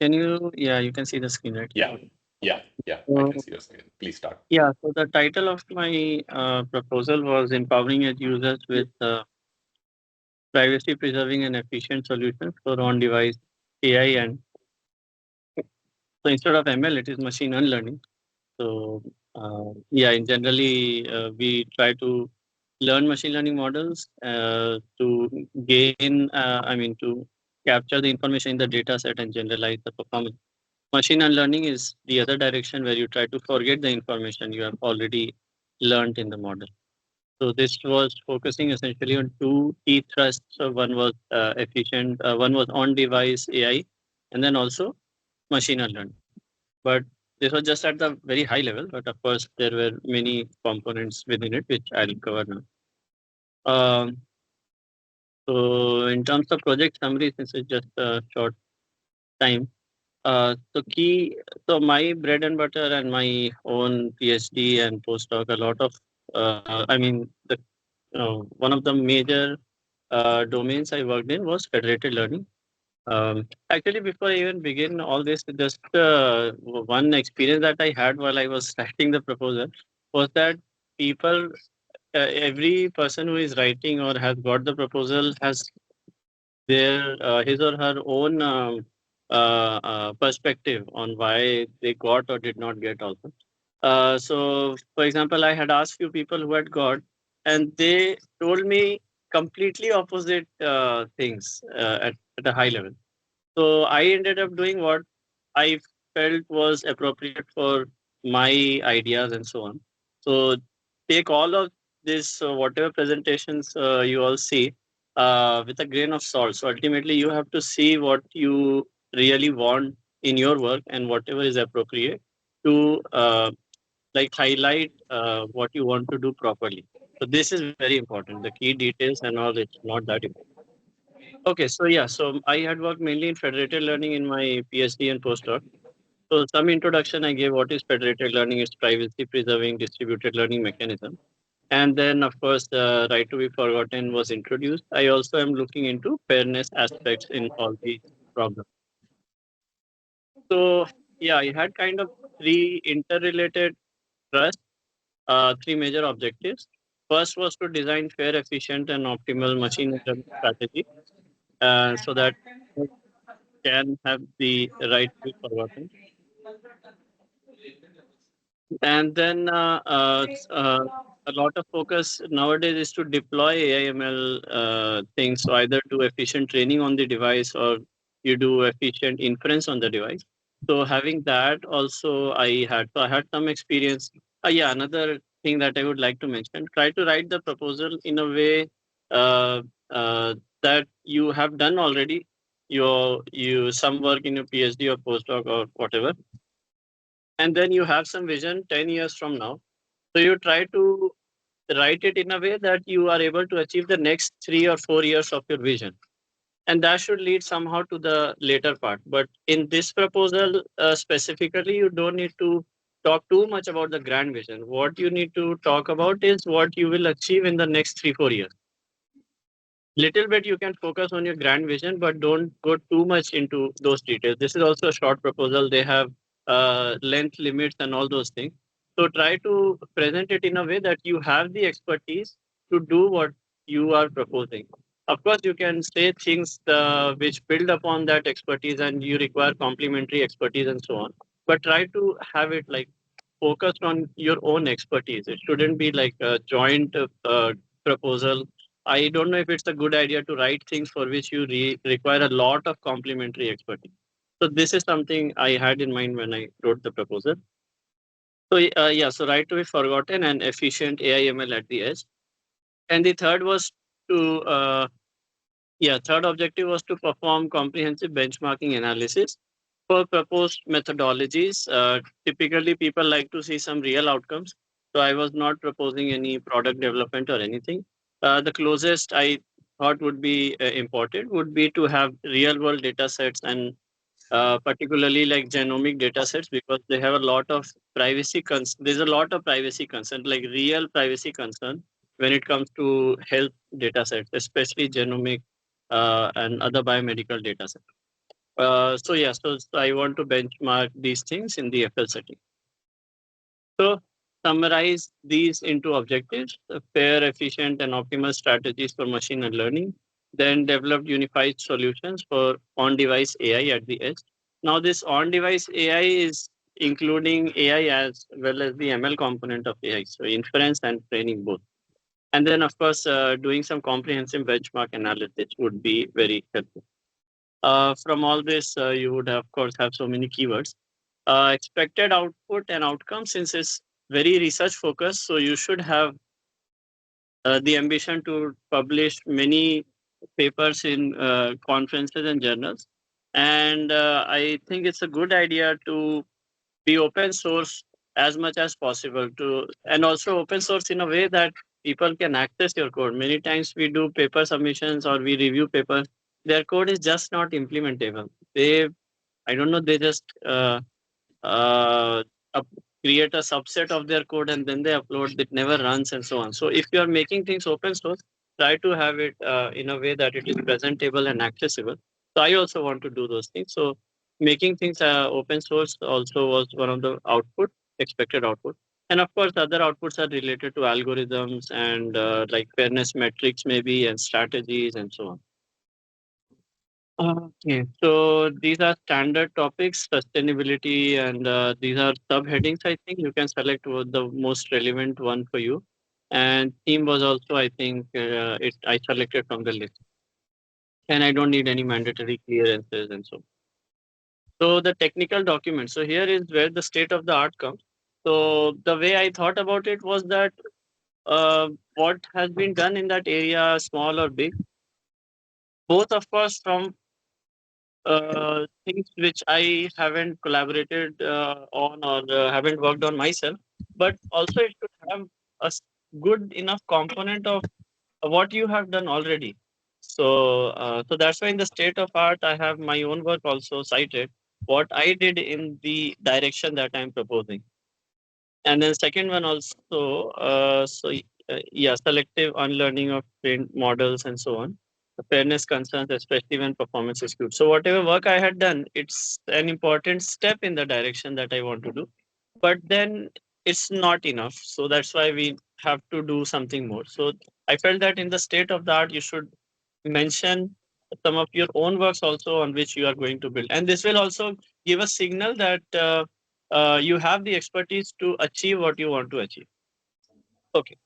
Can you, yeah, you can see the screen, right? Yeah, yeah, I can So, see your screen. Please start. yeah, so the title of my proposal was Empowering Edge Users with Privacy Preserving and Efficient Solutions for On-Device AI. And so instead of ML, it is machine learning. So, yeah, in generally, we try to learn machine learning models to gain, to capture the information in the data set and generalize the performance. Machine learning is the other direction where you try to forget the information you have already learned in the model. So this was focusing essentially on two key thrusts. So one was one was on-device AI, and then also machine learning. But this was just at the very high level. But of course, there were many components within it, which I'll cover now. Um, so in terms of project summary, since it's just a short time, so key, so my bread and butter and my own PhD and postdoc, a lot of, one of the major domains I worked in was federated learning. Actually, before I even begin all this, just one experience that I had while I was writing the proposal was that people, every person who is writing or has got the proposal has their his or her own perspective on why they got or did not get also. So, for example, I had asked few people who had got, and they told me completely opposite things at a high level. So I ended up doing what I felt was appropriate for my ideas and so on. So take all of this, whatever presentations you all see, with a grain of salt. So ultimately, you have to see what you really want in your work and whatever is appropriate to like highlight what you want to do properly. So this is very important. The key details and all, it's not that important. Okay, so yeah, so I had worked mainly in federated learning in my PhD and postdoc. So some introduction I gave what is federated learning, its privacy preserving distributed learning mechanism. And then of course the right to be forgotten was introduced. I also am looking into fairness aspects in all these problems. So yeah, I had kind of three interrelated trusts, three major objectives. First was to design fair, efficient, and optimal machine learning strategy so that can have the right to be forgotten. And then a lot of focus nowadays is to deploy AI/ML things. So either do efficient training on the device or you do efficient inference on the device. So having that also I had some experience. Yeah, another thing that I would like to mention: try to write the proposal in a way uh, that you have done already. You some work in your PhD or postdoc or whatever, and then you have some vision 10 years from now. So you try to write it in a way that you are able to achieve the next 3 or 4 years of your vision. And that should lead somehow to the later part. But in this proposal specifically, you don't need to talk too much about the grand vision. What you need to talk about is what you will achieve in the next 3, 4 years. Little bit you can focus on your grand vision, but don't go too much into those details. This is also a short proposal. They have length limits and all those things. So try to present it in a way that you have the expertise to do what you are proposing. Of course, you can say things which build upon that expertise and you require complementary expertise and so on. But try to have it like focused on your own expertise. It shouldn't be like a joint proposal. I don't know if it's a good idea to write things for which you require a lot of complementary expertise. So this is something I had in mind when I wrote the proposal. So yeah, so right to be forgotten and efficient AI/ML at the edge. And the third was to third objective was to perform comprehensive benchmarking analysis for proposed methodologies. Typically, people like to see some real outcomes. So I was not proposing any product development or anything. The closest I thought would be important would be to have real world data sets and particularly like genomic data sets because they have a lot of there's a lot of privacy concern, like real privacy concern when it comes to health data sets, especially genomic and other biomedical data sets. So I want to benchmark these things in the FL setting. So summarize these into objectives: fair, efficient, and optimal strategies for machine and learning. Then develop unified solutions for on-device AI at the edge. Now, this on-device AI is including AI as well as the ML component of AI, so inference and training both. And then, of course, doing some comprehensive benchmark analysis would be very helpful. From all this, you would, of course, have so many keywords. Expected output and outcome, since it's very research focused, so you should have the ambition to publish many papers in conferences and journals. And I think it's a good idea to be open source as much as possible, to and also open source in a way that people can access your code. Many times we do paper submissions or we review papers, their code is just not implementable. They, I don't know, they just uh, up, create a subset of their code and then they upload. It never runs and so on. So if you are making things open source, try to have it in a way that it is presentable and accessible. So I also want to do those things. So making things open source also was one of the expected output. And of course, other outputs are related to algorithms and like fairness metrics maybe and strategies and so on. Okay, so these are standard topics, sustainability, and these are subheadings. I think you can select the most relevant one for you. And theme was also, I think, I selected from the list, and I don't need any mandatory clearances and so. So the technical document. So here is where the state of the art comes. So the way I thought about it was that what has been done in that area, small or big, both of course from things which I haven't collaborated on or haven't worked on myself, but also it should have a good enough component of what you have done already. So that's why in the state of art, I have my own work also cited, what I did in the direction that I'm proposing. And then second one also, yeah, selective unlearning of trained models and so on. The fairness concerns, especially when performance is good. So whatever work I had done, it's an important step in the direction that I want to do. But then it's not enough. So that's why we have to do something more. So I felt that in the state of the art, you should mention some of your own works also on which you are going to build. And this will also give a signal that you have the expertise to achieve what you want to achieve. Okay.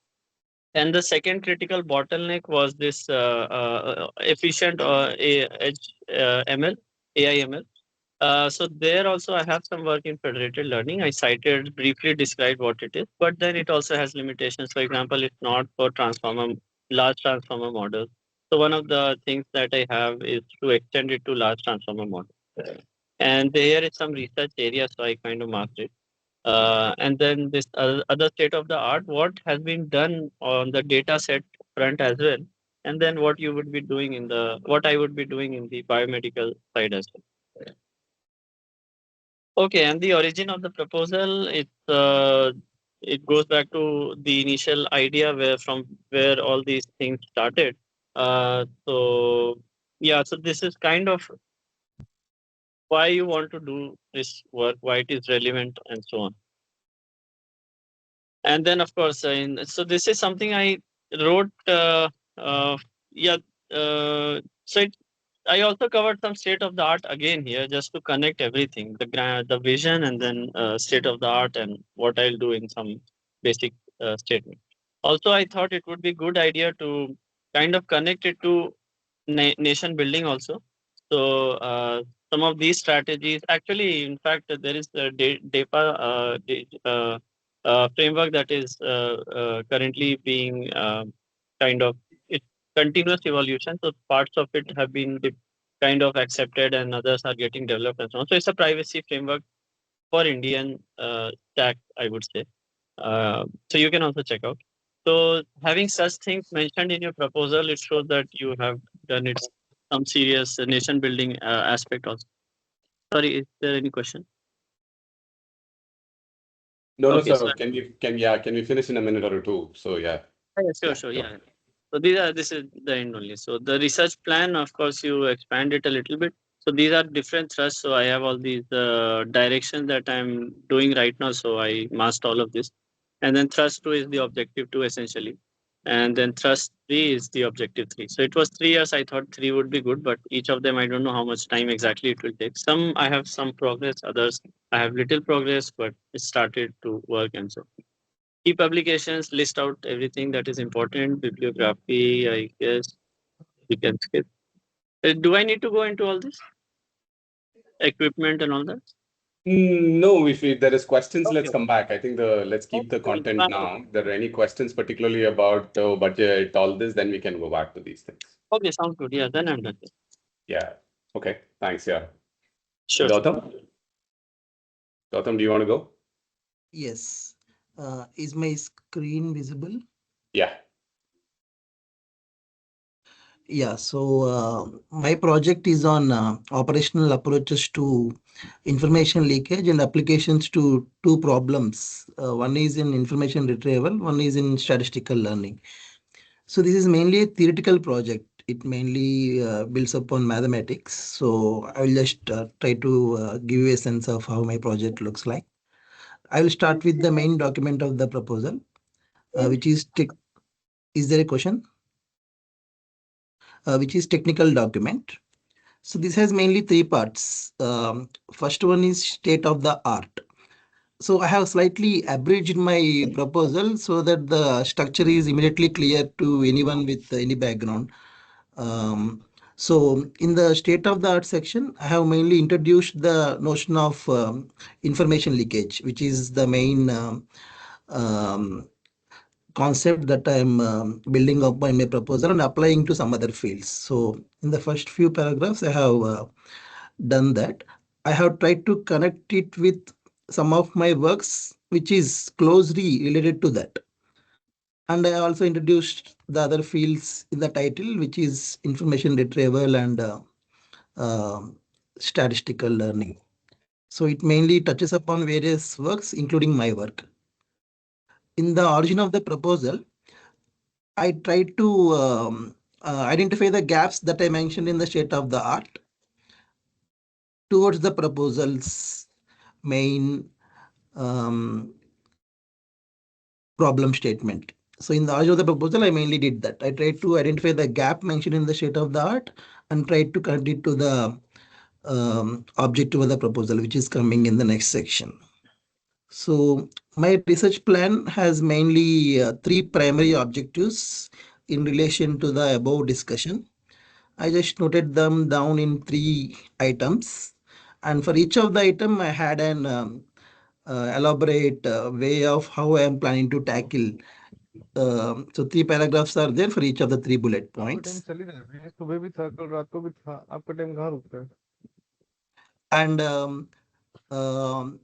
And the second critical bottleneck was this efficient ML, AI ML. So there also I have some work in federated learning. I cited briefly described what it is, but then it also has limitations. For example, it's not for large transformer models. So one of the things that I have is to extend it to large transformer models. And there is some research area, so I kind of marked it. And then this other state of the art, what has been done on the data set front as well, and then what you would be doing what I would be doing in the biomedical side as well. Okay, and the origin of the proposal, it goes back to the initial idea from where all these things started. So yeah, so this is kind of why you want to do this work, why it is relevant, and so on. And then of course, so this is something I wrote. Yeah, so I also covered some state of the art again here, just to connect everything, the vision, and then state of the art, and what I'll do in some basic statement. Also, I thought it would be good idea to kind of connect it to nation building also. So some of these strategies, actually, in fact, there is a framework that is currently being kind of it continuous evolution. So parts of it have been kind of accepted and others are getting developed and so on. So it's a privacy framework for Indian stack, I would say. So you can also check out. So having such things mentioned in your proposal, it shows that you have done it some serious nation building aspect also. Sorry, is there any question? No, no, Okay, sir. so Can we finish in a minute or two? So yeah. yeah, sure, Yeah. sure, Go. yeah. So this is the end only. So the research plan, of course, you expand it a little bit. So these are different thrusts. So I have all these directions that I'm doing right now. So I masked all of this. And then thrust 2 is the objective 2 essentially. And then thrust 3 is the objective 3. So it was 3 years. I thought 3 would be good, but each of them, I don't know how much time exactly it will take. Some I have some progress, others I have little progress, but it started to work. And so key publications, list out everything that is important, bibliography, I guess we can skip. Do I need to go into all this? Equipment and all that? No, if there is questions, let's Okay. come back. I think let's keep Okay, the cool. content now. If there are any questions, particularly about budget, all this, then we can go back to these things. Okay, sounds good. Yeah, then I'm done. Yeah. Okay. Thanks. Yeah. Sure. Gautam? Gautam, do you want to go? Yes. Is my screen visible? Yeah. Yeah, so my project is on operational approaches to information leakage and applications to two problems. One is in information retrieval, one is in statistical learning. So this is mainly a theoretical project. It mainly builds upon mathematics. So I will just try to give you a sense of how my project looks like. I will start with the main document of the proposal, which is is there a question? Which is technical document. So this has mainly three parts. First one is state of the art. So I have slightly abridged my proposal so that the structure is immediately clear to anyone with any background. Um, so in the state of the art section, I have mainly introduced the notion of information leakage, which is the main um, concept that I'm building up in my proposal and applying to some other fields. So in the first few paragraphs, I have done that. I have tried to connect it with some of my works, which is closely related to that. And I also introduced the other fields in the title, which is information retrieval and um statistical learning. So it mainly touches upon various works, including my work. In the origin of the proposal, I tried to identify the gaps that I mentioned in the state of the art towards the proposal's main um, problem statement. So in the origin of the proposal, I mainly did that. I tried to identify the gap mentioned in the state of the art and tried to connect it to the objective of the proposal, which is coming in the next section. So my research plan has mainly three primary objectives in relation to the above discussion. I just noted them down in three items. And for each of the item, I had an elaborate way of how I am planning to tackle. So three paragraphs are there for each of the three bullet आपका time points. चल ही रहा है भैया, सुबह भी था कल रात को भी था, आपका टाइम कहाँ रुकता है? And um,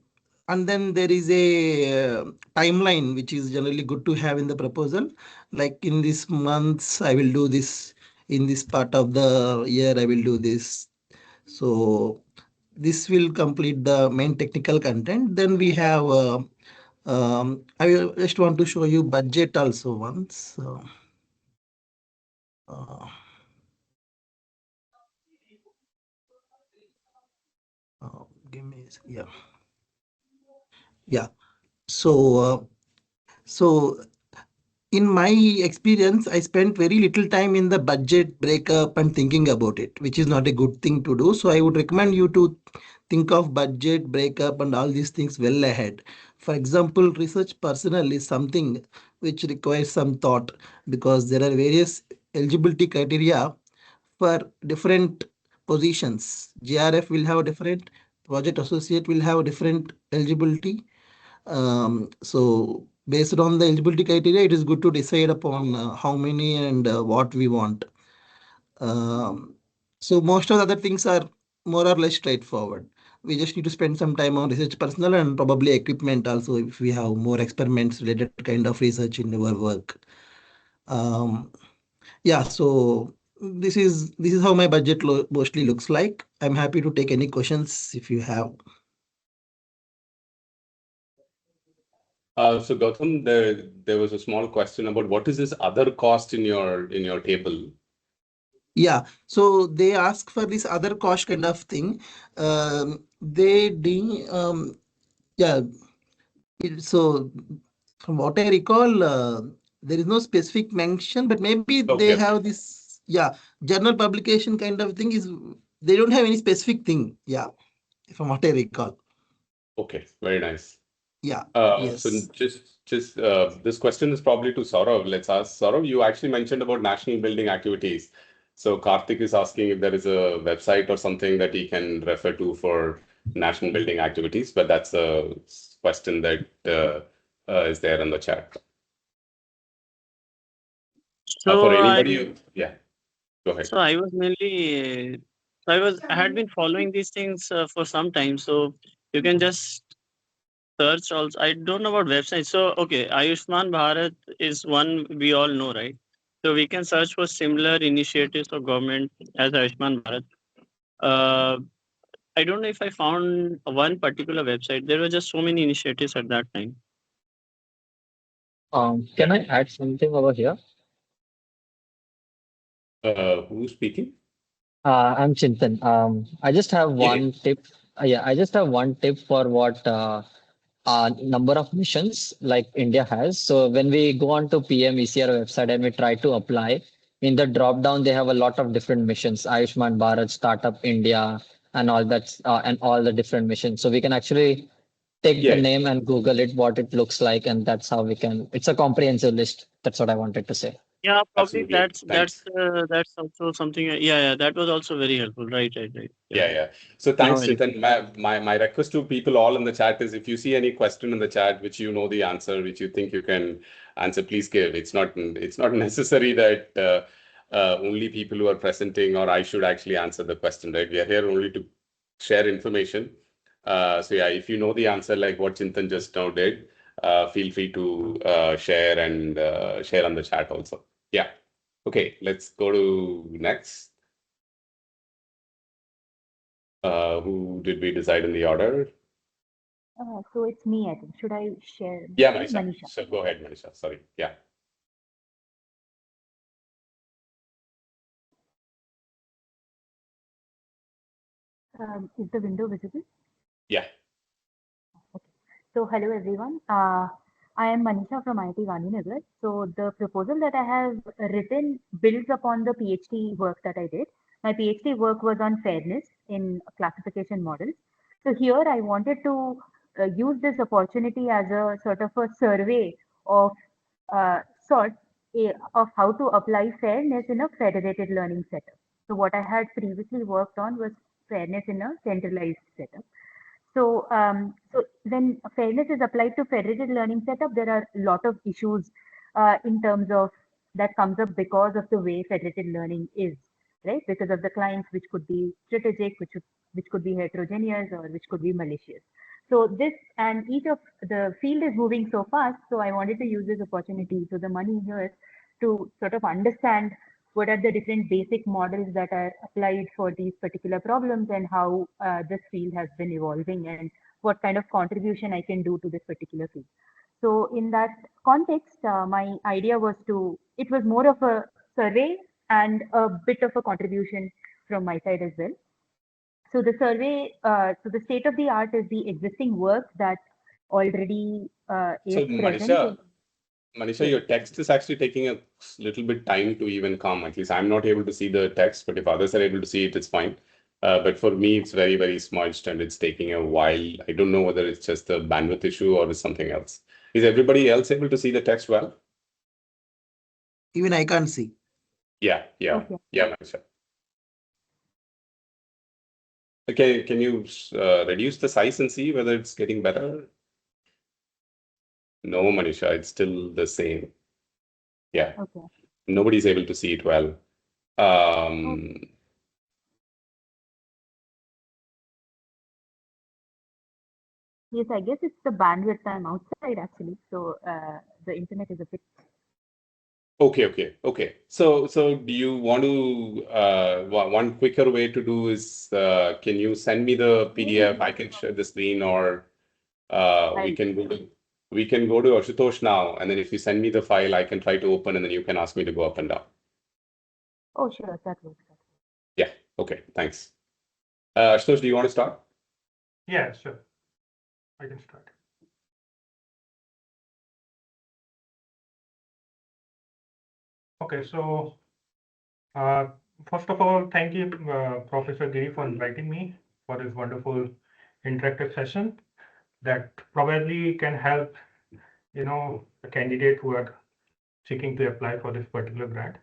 and then there is a timeline which is generally good to have in the proposal. Like in this months, I will do this. In this part of the year, I will do this. So this will complete the main technical content. Then we have, just want to show you budget also once. So, uh, give me, yeah, yeah. So, so in my experience, I spent very little time in the budget breakup and thinking about it, which is not a good thing to do. So I would recommend you to think of budget breakup and all these things well ahead. For example, research personnel is something which requires some thought because there are various eligibility criteria for different positions. GRF will have a different, project associate will have a different eligibility. So based on the eligibility criteria, it is good to decide upon how many and what we want. Um, so most of the other things are more or less straightforward. We just need to spend some time on research personnel and probably equipment also if we have more experiments related kind of research in our work. Um, yeah, so this is how my budget mostly looks like. I'm happy to take any questions if you have. So Gautam, there was a small question about what is this other cost in your table? Yeah, so they ask for this other cost kind of thing. Yeah. So from what I recall, there is no specific mention, but maybe they Okay. have this, yeah, journal publication kind of thing is, they don't have any specific thing. Yeah, from what I recall. Okay, very nice. Yeah, So yes. just this question is probably to Saurav. Let's ask Saurav. You actually mentioned about national building activities. So Karthik is asking if there is a website or something that he can refer to for national building activities, but that's a question that is there in the chat. So For I anybody, yeah, go ahead. so I was mainly I had been following these things for some time. So you can just search also. I don't know about websites. So okay, Ayushman Bharat is one we all know, right? So we can search for similar initiatives of government as Ayushman Bharat. Uh, I don't know if I found one particular website. There were just so many initiatives at that time. Can I add something over here? Who's speaking? I'm Chintan. I just have Yeah. one tip. Yeah, I just have one tip for what number of missions like India has. So when we go on to PMECR website and we try to apply, in the drop down they have a lot of different missions, Ayushman Bharat, Startup India, and all that, and all the different missions. So we can actually take the Yes. name and Google it, what it looks like, and that's how we can. It's a comprehensive list. That's what I wanted to say. Yeah, probably Absolutely. Thanks. that's also something. Yeah, that was also very helpful. Right. Yeah. So Now thanks, I Chintan. My request to people all in the chat is if you see any question in the chat which you know the answer, which you think you can answer, please give. It's not necessary that only people who are presenting or I should actually answer the question, right? We are here only to share information. So yeah, if you know the answer like what Chintan just now did, feel free to share and share on the chat also. Yeah. Okay, let's go to next. Who did we decide in the order? So it's me, I think. Should I share? Yeah, Manisha. Manisha. So go ahead, Manisha. Sorry. Yeah. Is the window visible? Yeah. Okay. So hello everyone. I am Manisha from IIT Gandhinagar. So the proposal that I have written builds upon the PhD work that I did. My PhD work was on fairness in classification models. So here I wanted to use this opportunity as a sort of a survey of sort of how to apply fairness in a federated learning setup. So what I had previously worked on was fairness in a centralized setup. So when fairness is applied to federated learning setup, there are a lot of issues in terms of that comes up because of the way federated learning is, right? Because of the clients, which could be strategic, which could be heterogeneous, or which could be malicious. So this and each of the field is moving so fast. So I wanted to use this opportunity. So the money here is to sort of understand what are the different basic models that are applied for these particular problems and how this field has been evolving and what kind of contribution I can do to this particular field. So in that context, my idea was it was more of a survey and a bit of a contribution from my side as well. So the survey, so the state of the art is the existing work that already is So present. Manisha, Yes. your text is actually taking a little bit time to even come. At least I'm not able to see the text, but if others are able to see it, it's fine. But for me, it's very, very smudged and it's taking a while. I don't know whether it's just a bandwidth issue or it's something else. Is everybody else able to see the text well? Even I can't see. Yeah, Okay. Manisha. Okay, can you reduce the size and see whether it's getting better? No, Manisha, it's still the same. Yeah. Okay. Nobody's able to see it well. Yes, I guess it's the bandwidth. I'm outside actually, so the internet is a bit. Okay. So do you want to one quicker way to do is can you send me the PDF? I can share the screen, or we can go to Ashutosh now, and then if you send me the file, I can try to open, and then you can ask me to go up and down. Oh, sure, that works. Okay, thanks. Ashutosh, do you want to start? Yeah, sure. I can start. Okay, so first of all, thank you, Professor Giri, for inviting me for this wonderful interactive session that probably can help, the candidate who are seeking to apply for this particular grant.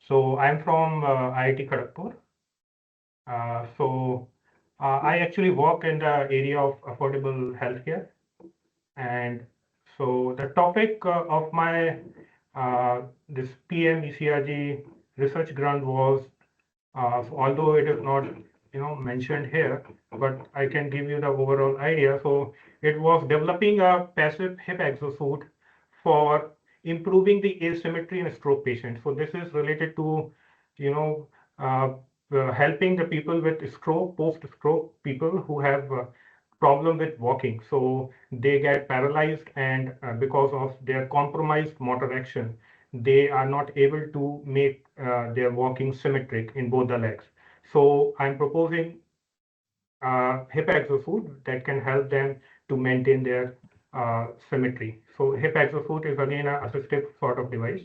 So I'm from IIT Kharagpur. I actually work in the area of affordable healthcare. And so the topic of my this PMECRG research grant was, although it is not mentioned here, but I can give you the overall idea. So it was developing a passive hip exosuit for improving the asymmetry in stroke patients. So this is related to you know uh, helping the people with stroke, post-stroke people who have problem with walking. So they get paralyzed, and because of their compromised motor action, they are not able to make their walking symmetric in both the legs. So I'm proposing hip exosuit that can help them to maintain their symmetry. So hip exosuit is again an assistive sort of device.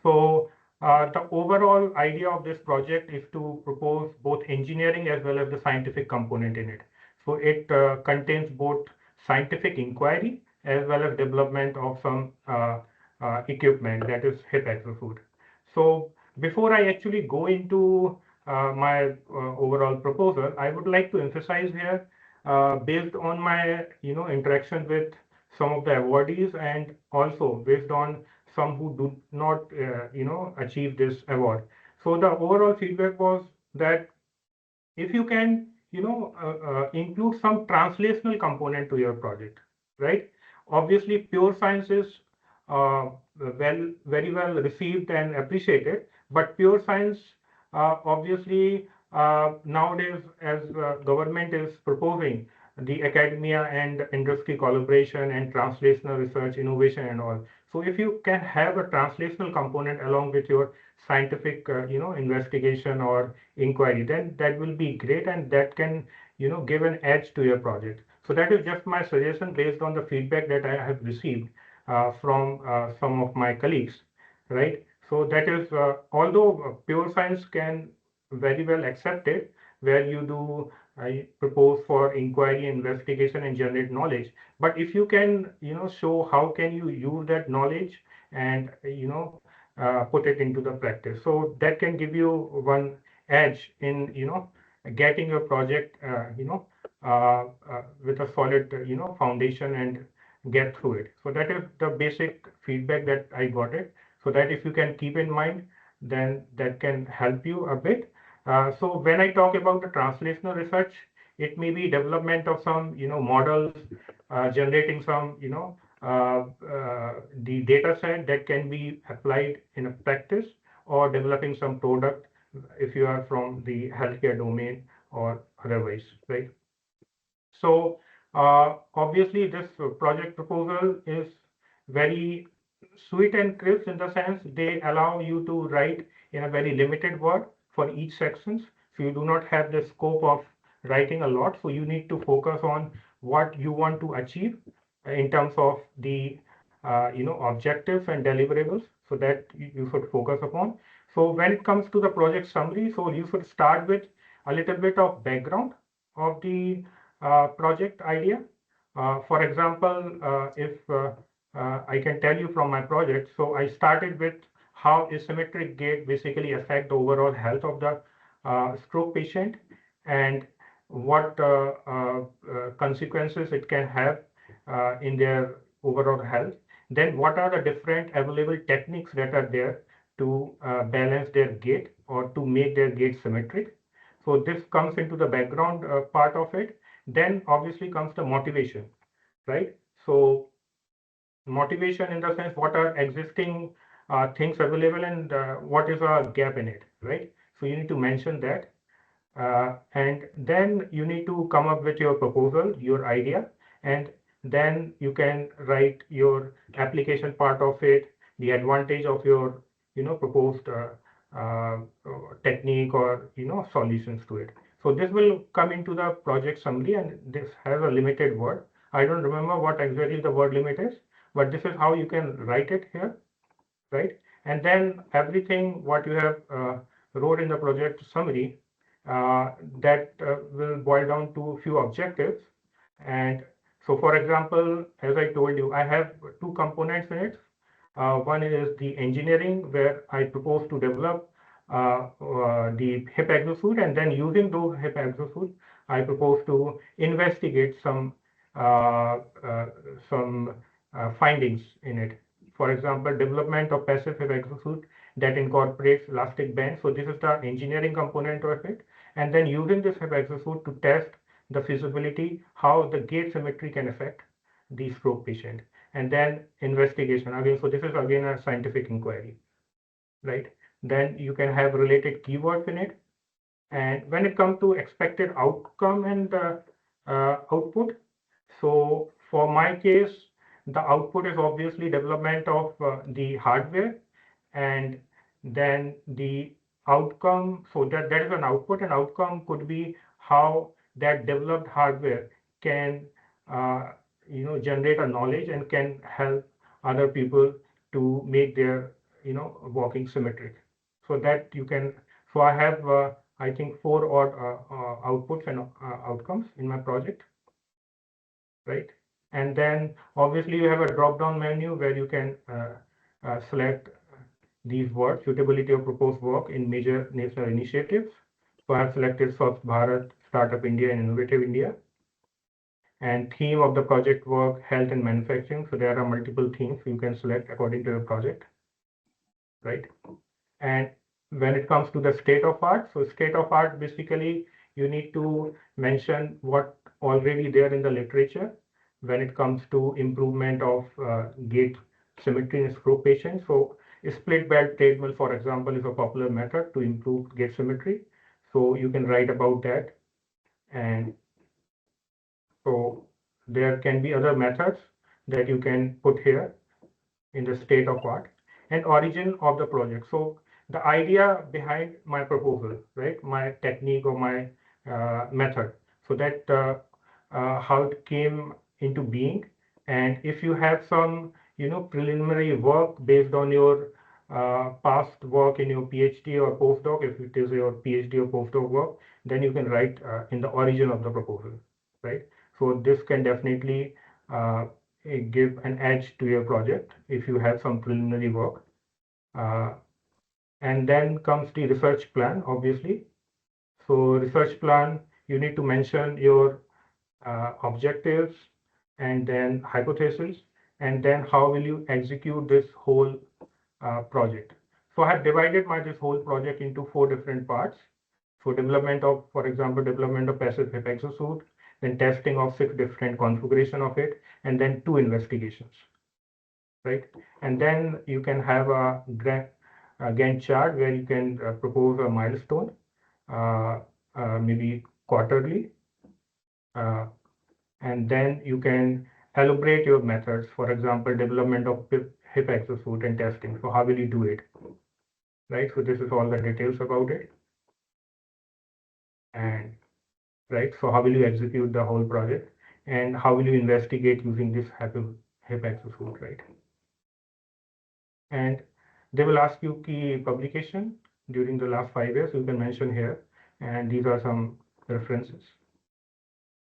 So the overall idea of this project is to propose both engineering as well as the scientific component in it. So it contains both scientific inquiry as well as development of some equipment, that is hip exosuit. So before I actually go into my overall proposal, I would like to emphasize here, based on my interaction with some of the awardees, and also based on some who do not achieve this award. So the overall feedback was that if you can include some translational component to your project, right? Obviously pure science is very well received and appreciated, but pure science obviously nowadays, as government is proposing the academia and industry collaboration and translational research, innovation and all. So if you can have a translational component along with your scientific investigation or inquiry, then that will be great, and that can give an edge to your project. So that is just my suggestion based on the feedback that I have received from some of my colleagues, right? So that is, although pure science can very well accept it, where you do I propose for inquiry, investigation, and generate knowledge. But if you can, show how can you use that knowledge and put it into the practice, so that can give you one edge in getting your project with a solid foundation and get through it. So that is the basic feedback that I got it. So that if you can keep in mind, then that can help you a bit. So when I talk about the translational research, it may be development of some models, generating some the data set that can be applied in a practice, or developing some product if you are from the healthcare domain or otherwise, right? So obviously this project proposal is very sweet and crisp, in the sense they allow you to write in a very limited word for each sections. So you do not have the scope of writing a lot. So you need to focus on what you want to achieve in terms of the objectives and deliverables. So that you should focus upon. So when it comes to the project summary, so you should start with a little bit of background of the project idea. For example, if I can tell you from my project, so I started with how asymmetric gait basically affect the overall health of the stroke patient, and what consequences it can have in their overall health. Then what are the different available techniques that are there to balance their gait or to make their gait symmetric. So this comes into the background part of it. Then obviously comes the motivation, right? So motivation in the sense, what are existing things available, and what is a gap in it, right? So you need to mention that. And then you need to come up with your proposal, your idea, and then you can write your application part of it, the advantage of your proposed technique or solutions to it. So this will come into the project summary, and this has a limited word. I don't remember what exactly the word limit is, but this is how you can write it here, right? And then everything what you have wrote in the project summary, that will boil down to a few objectives. And so, for example, as I told you, I have two components in it. One is the engineering, where I propose to develop the HIP exosuit, and then using those HIP exosuit, I propose to investigate some findings in it. For example, development of passive HIP exosuit that incorporates elastic band. So this is the engineering component of it. And then using this HIP exosuit to test the feasibility, how the gate symmetry can affect the stroke patient. And then investigation again. So this is again a scientific inquiry, right? Then you can have related keywords in it. And when it comes to expected outcome and output, so for my case, the output is obviously development of the hardware, and then the outcome. So that is an output, and outcome could be how that developed hardware can generate a knowledge and can help other people to make their walking symmetric. So that you can. So I have I think 4 odd outputs and outcomes in my project, right? And then obviously you have a drop-down menu where you can select these words: suitability of proposed work in major national initiatives. So I have selected Swachh Bharat, Startup India, and Innovative India. And theme of the project work, health and manufacturing. So there are multiple themes you can select according to your project, right? And when it comes to the state of art, so state of art, basically you need to mention what already there in the literature when it comes to improvement of gait symmetry in stroke patients. So split belt treadmill, for example, is a popular method to improve gait symmetry. So you can write about that. And so there can be other methods that you can put here in the state of art. And origin of the project. So the idea behind my proposal, right? My technique or my method. So that how it came into being. And if you have some, preliminary work based on your past work in your PhD or postdoc, if it is your PhD or postdoc work, then you can write in the origin of the proposal, right? So this can definitely give an edge to your project if you have some preliminary work. And then comes the research plan, obviously. So research plan, you need to mention your objectives and then hypothesis, and then how will you execute this whole project. So I have divided this whole project into 4 different parts. So development of, for example, development of passive HIP exosuit, then testing of 6 different configuration of it, and then 2 investigations, right? And then you can have a Gantt chart where you can propose a milestone, maybe quarterly, and then you can elaborate your methods. For example, development of HIP exosuit and testing. So how will you do it, right? So this is all the details about it. And right, so how will you execute the whole project, and how will you investigate using this HIP exosuit, right? And they will ask you key publication during the last 5 years. You can mention here, and these are some references.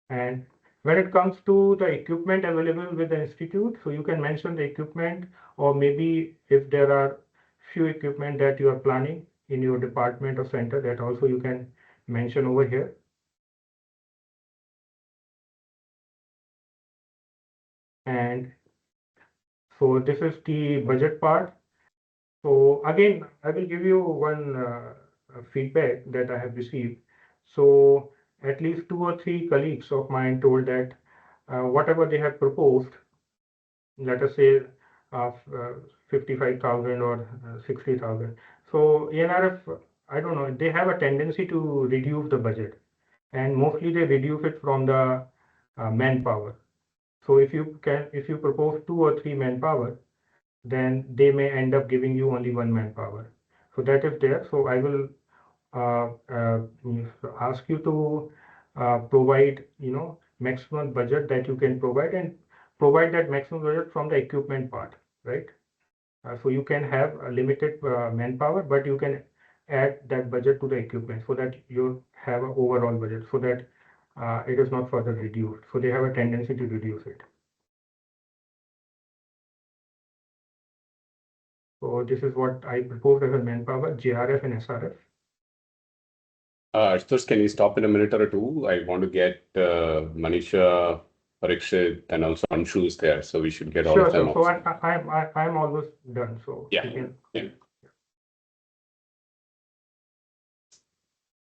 And when it comes to the equipment available with the institute, so you can mention the equipment, or maybe if there are few equipment that you are planning in your department or center, that also you can mention over here. And so this is the budget part. So again, I will give you one feedback that I have received. So at least 2 or 3 colleagues of mine told that whatever they have proposed, let us say 55,000 or 60,000. So ANRF, I don't know, they have a tendency to reduce the budget, and mostly they reduce it from the manpower. So if you propose 2 or 3 manpower, then they may end up giving you only 1 manpower. So that is there. So I will ask you to provide, maximum budget that you can provide, and provide that maximum budget from the equipment part, right? So you can have a limited manpower, but you can add that budget to the equipment so that you have an overall budget, so that it is not further reduced. So they have a tendency to reduce it. So this is what I propose as a manpower, JRF and SRF. Ashutosh, can we stop in a minute or two? I want to get Manisha, Parikshit, and also Anshu's there, so we should get all Sure, of them. sir. So I'm almost done. So Yeah. you can. Yeah.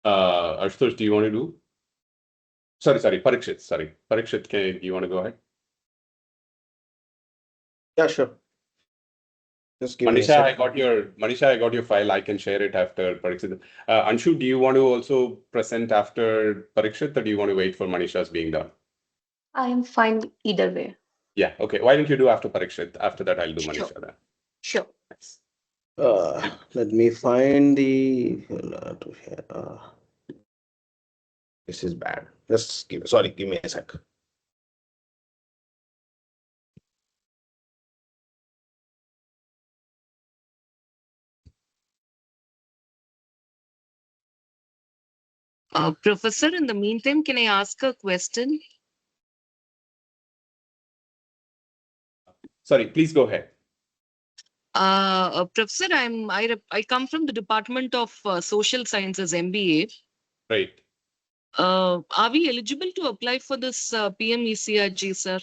Ashutosh, do you want to do? Sorry, Parikshit. Sorry, Parikshit, you want to go ahead? Yeah, sure. Just give me a Manisha, I second. got your file. I can share it after Parikshit. Anshu, do you want to also present after Parikshit, or do you want to wait for Manisha's being done? I am fine either way. Yeah, okay. Why don't you do after Parikshit? After that, I'll do Sure. Manisha then. Sure. Thanks. Let me find the this is bad. Just give me a sec. Professor, in the meantime, can I ask a question? Sorry, please go ahead. Professor, I come from the Department of Social Sciences, MBA. Right. Are we eligible to apply for this PMECRG, sir?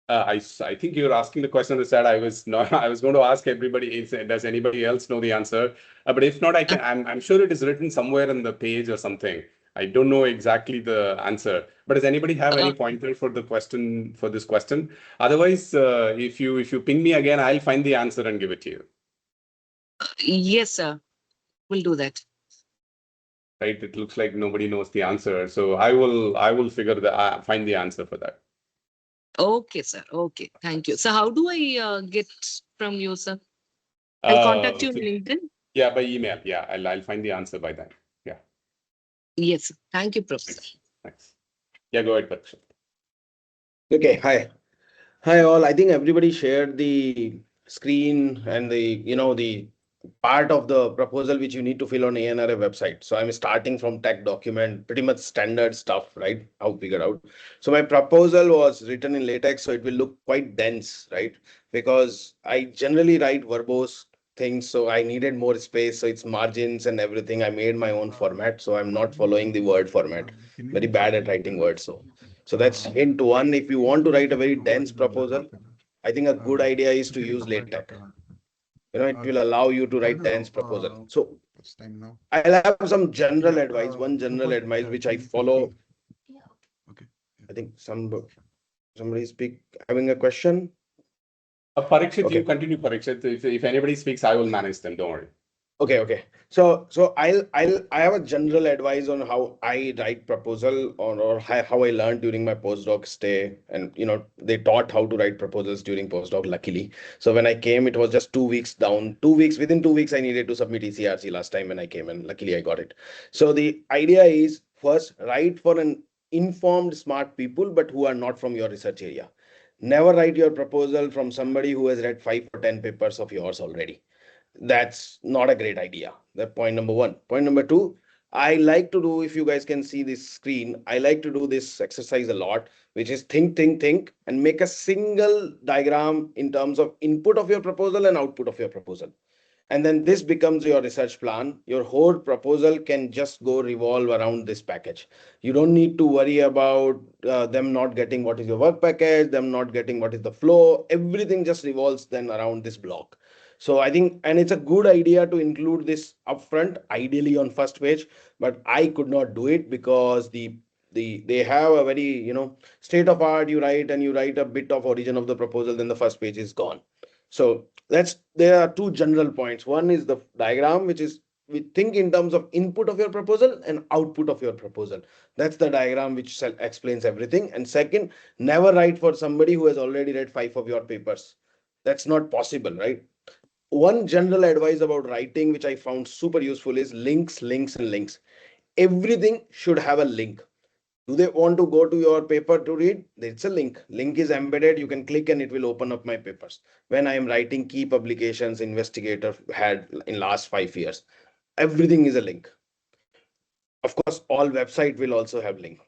I think you're asking the question on the side. I was going to ask everybody, does anybody else know the answer? But if not, I'm sure it is written somewhere on the page or something. I don't know exactly the answer. But does anybody have any pointer for this question? Otherwise, if you ping me again, I'll find the answer and give it to you. Yes, sir. We'll do that. Right. It looks like nobody knows the answer. So I will find the answer for that. Okay, sir. Okay. Thank you. So how do I get from you, sir? I'll contact you on LinkedIn. Yeah, by email. Yeah, I'll find the answer by then. Yeah. Yes. Thank you, Professor. Thanks. Yeah, go ahead, Parikshit. Okay, hi all. I think everybody shared the screen and the part of the proposal which you need to fill on ANRF website. So I'm starting from tech document, pretty much standard stuff, right? How figured out. So my proposal was written in LaTeX, so it will look quite dense, right? Because I generally write verbose things, so I needed more space. So it's margins and everything. I made my own format, so I'm not following the Word format. Very bad at writing words. So that's hint one. If you want to write a very dense proposal, I think a good idea is to use LaTeX. It will allow you to write dense proposal. So I'll have some general advice, one general advice which I follow. Okay. I think somebody having a question. Parikshit, Okay. you continue, Parikshit. If anybody speaks, I will manage them. Don't worry. Okay. So I have a general advice on how I write proposal or how I learned during my postdoc stay, and they taught how to write proposals during postdoc, luckily. So when I came, it was just 2 weeks down. 2 weeks, within 2 weeks, I needed to submit ECRC last time when I came, and luckily I got it. So the idea is, first, write for an informed, smart people, but who are not from your research area. Never write your proposal from somebody who has read 5 or 10 papers of yours already. That's not a great idea. That's point number one. Point number two, I like to do, if you guys can see this screen, I like to do this exercise a lot, which is think, and make a single diagram in terms of input of your proposal and output of your proposal. And then this becomes your research plan. Your whole proposal can just go revolve around this package. You don't need to worry about them not getting what is your work package, them not getting what is the flow. Everything just revolves then around this block. So I think, and it's a good idea to include this upfront, ideally on first page, but I could not do it because they have a very, state of art. You write a bit of origin of the proposal, then the first page is gone. So there are two general points. One is the diagram, which is, we think in terms of input of your proposal and output of your proposal. That's the diagram which explains everything. And second, never write for somebody who has already read 5 of your papers. That's not possible, right? one general advice about writing, which I found super useful, is links, links, and links. Everything should have a link. Do they want to go to your paper to read? It's a link. Link is embedded. You can click and it will open up my papers. When I am writing key publications, investigator had in last 5 years, everything is a link. Of course, all website will also have link.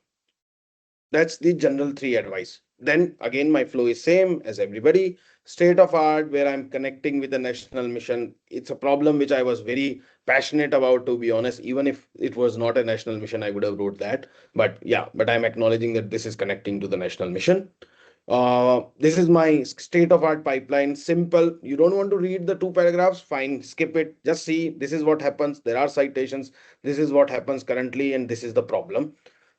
That's the general three advice. Then again, my flow is same as everybody. State of art, where I'm connecting with the national mission. It's a problem which I was very passionate about, to be honest. Even if it was not a national mission, I would have wrote that. But yeah, but I'm acknowledging that this is connecting to the national mission. This is my state of art pipeline. Simple. You don't want to read the 2 paragraphs? Fine, skip it. Just see this is what happens. There are citations. This is what happens currently, and this is the problem.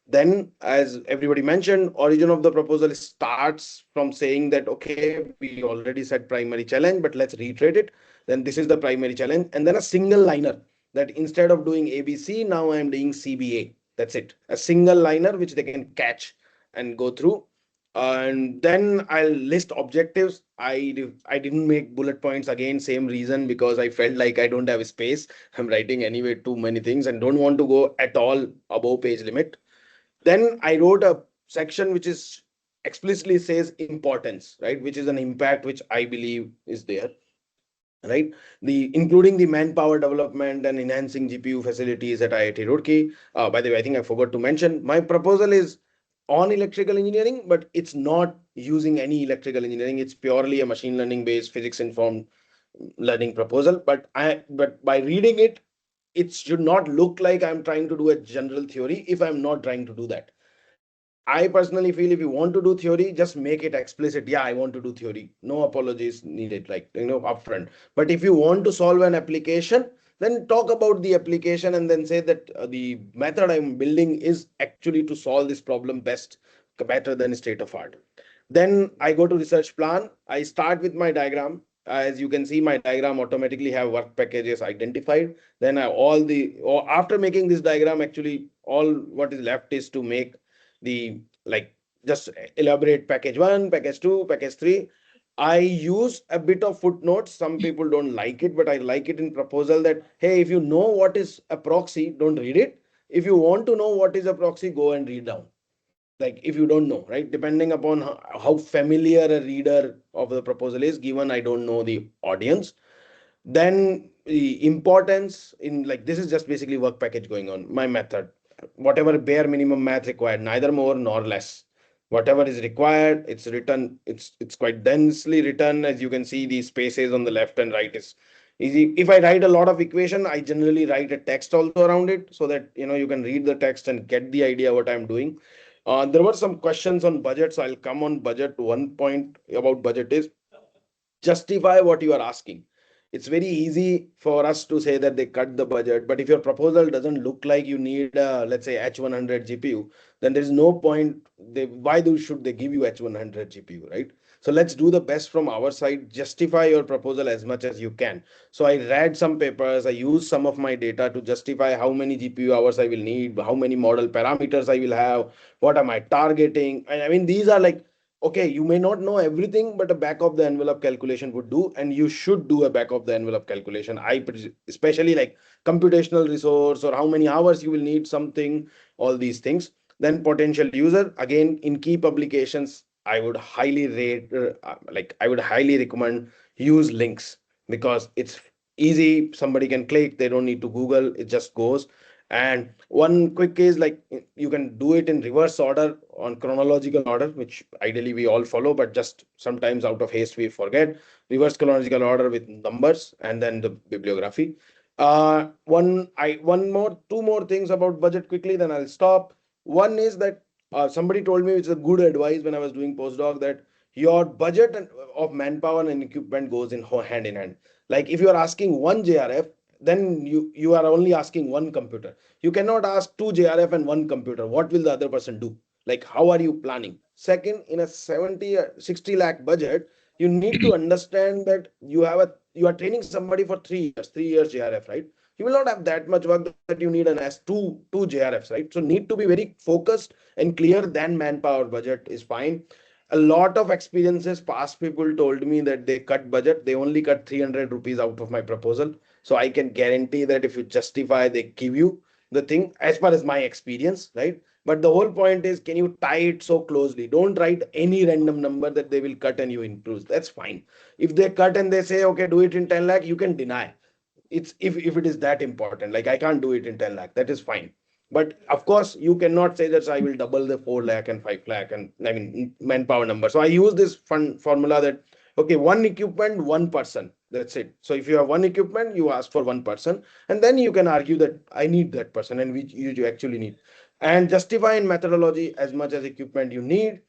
Then, as everybody mentioned, origin of the proposal starts from saying that, okay, we already said primary challenge, but let's reiterate it. Then this is the primary challenge. And then a single liner that instead of doing ABC, now I'm doing CBA. That's it. A single liner which they can catch and go through. And then I'll list objectives. I didn't make bullet points, again, same reason, because I felt like I don't have space. I'm writing anyway too many things and don't want to go at all above page limit. Then I wrote a section which is explicitly says importance, right? Which is an impact which I believe is there, right? The including the manpower development and enhancing GPU facilities at IIT Roorkee. By the way, I think I forgot to mention my proposal is on electrical engineering, but it's not using any electrical engineering. It's purely a machine learning based physics informed learning proposal. But by reading it, it should not look like I'm trying to do a general theory if I'm not trying to do that. I personally feel if you want to do theory, just make it explicit. Yeah, I want to do theory. No apologies needed, like, upfront. But if you want to solve an application, then talk about the application and then say that the method I'm building is actually to solve this problem better than state of art. Then I go to research plan. I start with my diagram. As you can see, my diagram automatically have work packages identified. Then or after making this diagram, actually all what is left is to make the, like, just elaborate package 1, package 2, package 3. I use a bit of footnotes. Some people don't like it, but I like it in proposal that, hey, if you know what is a proxy, don't read it. If you want to know what is a proxy, go and read down. Like, if you don't know, right? Depending upon how familiar a reader of the proposal is, given I don't know the audience. Then the importance in, like, this is just basically work package going on. My method, whatever bare minimum math required, neither more nor less. Whatever is required, it's written. It's quite densely written. As you can see, the spaces on the left and right is easy. If I write a lot of equation, I generally write a text also around it so that you can read the text and get the idea what I'm doing. There were some questions on budget, so I'll come on budget. One point about budget is justify what you are asking. It's very easy for us to say that they cut the budget, but if your proposal doesn't look like you need let's say H100 GPU, then there is no point. Should they give you H100 GPU, right? So let's do the best from our side. Justify your proposal as much as you can. So I read some papers, I used some of my data to justify how many GPU hours I will need, how many model parameters I will have, what am I targeting. I mean, these are like, okay, you may not know everything, but a back of the envelope calculation would do, and you should do a back of the envelope calculation. Especially like computational resource or how many hours you will need something, all these things. Then potential user, again, in key publications, I would highly I would highly recommend use links, because it's easy. Somebody can click, they don't need to Google, it just goes. And one quick case, like, you can do it in reverse order on chronological order, which ideally we all follow, but just sometimes out of haste we forget. Reverse chronological order with numbers and then the bibliography. Two more things about budget quickly, then I'll stop. One is that somebody told me, which is a good advice when I was doing postdoc, that your budget of manpower and equipment goes in hand in hand. Like, if you are asking one JRF, then you are only asking one computer. You cannot ask two JRF and one computer. What will the other person do? Like, how are you planning? Second, in a 70 or 60 lakh budget, you need to understand that you are training somebody for 3 years JRF, right? You will not have that much work that you need an two JRFs, right? So need to be very focused and clear. Then manpower budget is fine. a lot of experiences, past people told me that they cut budget, they only cut 300 rupees out of my proposal. So I can guarantee that if you justify, they give you the thing, as far as my experience, right? But the whole point is, can you tie it so closely? Don't write any random number that they will cut and you increase. That's fine. If they cut and they say, okay, do it in 10 lakh, you can deny. It's if it is that important, like I can't do it in 10 lakh, that is fine. But of course, you cannot say that I will double the 4 lakh and 5 lakh and I mean manpower number. So I use this fun formula that, okay, one equipment, one person. That's it. So if you have one equipment, you ask for one person, and then you can argue that I need that person and which you actually need. And justify in methodology as much as equipment you need.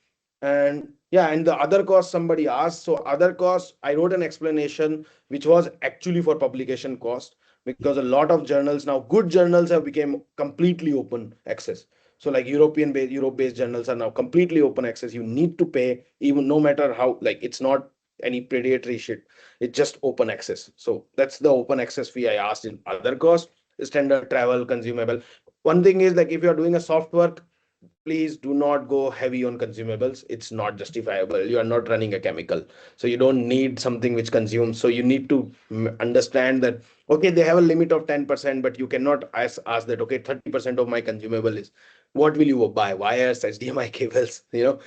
And yeah, and the other cost somebody asked. So other cost, I wrote an explanation which was actually for publication cost, because a lot of journals now, good journals have become completely open access. So like Europe based journals are now completely open access. You need to pay, even no matter how, like it's not any predatory shit. It's just open access. So that's the open access fee I asked. In other cost, standard travel, consumable. One thing is, like if you're doing a soft work, please do not go heavy on consumables. It's not justifiable. You are not running a chemical, so you don't need something which consumes. So you need to understand that, okay, they have a limit of 10%, but you cannot ask that, okay, 30% of my consumable is, what will you buy? Wires, HDMI cables, so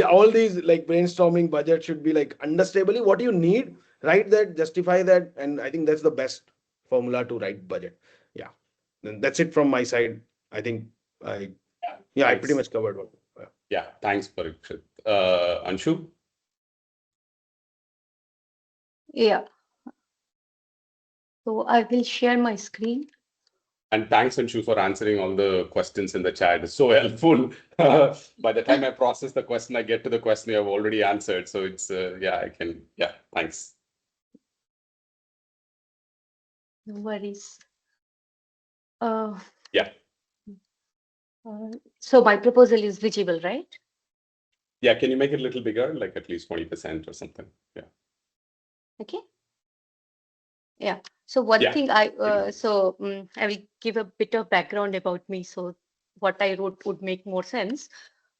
all these like brainstorming budget should be like understandably what you need, write that, justify that, and I think that's the best formula to write budget. Yeah, and that's it from my side. I think I yeah, I pretty Thanks. much covered one. Yeah, thanks, Parikshit. Anshu? Yeah. So I will share my screen. And thanks, Anshu, for answering all the questions in the chat. It's so helpful. By the time I process the question, I get to the question you have already answered. So it's, thanks. No worries. Yeah. So my proposal is visible, right? Yeah, can you make it a little bigger, like at least 20% or something? Yeah. Okay. Yeah. So one thing I will give a bit of background about me. So what I wrote would make more sense.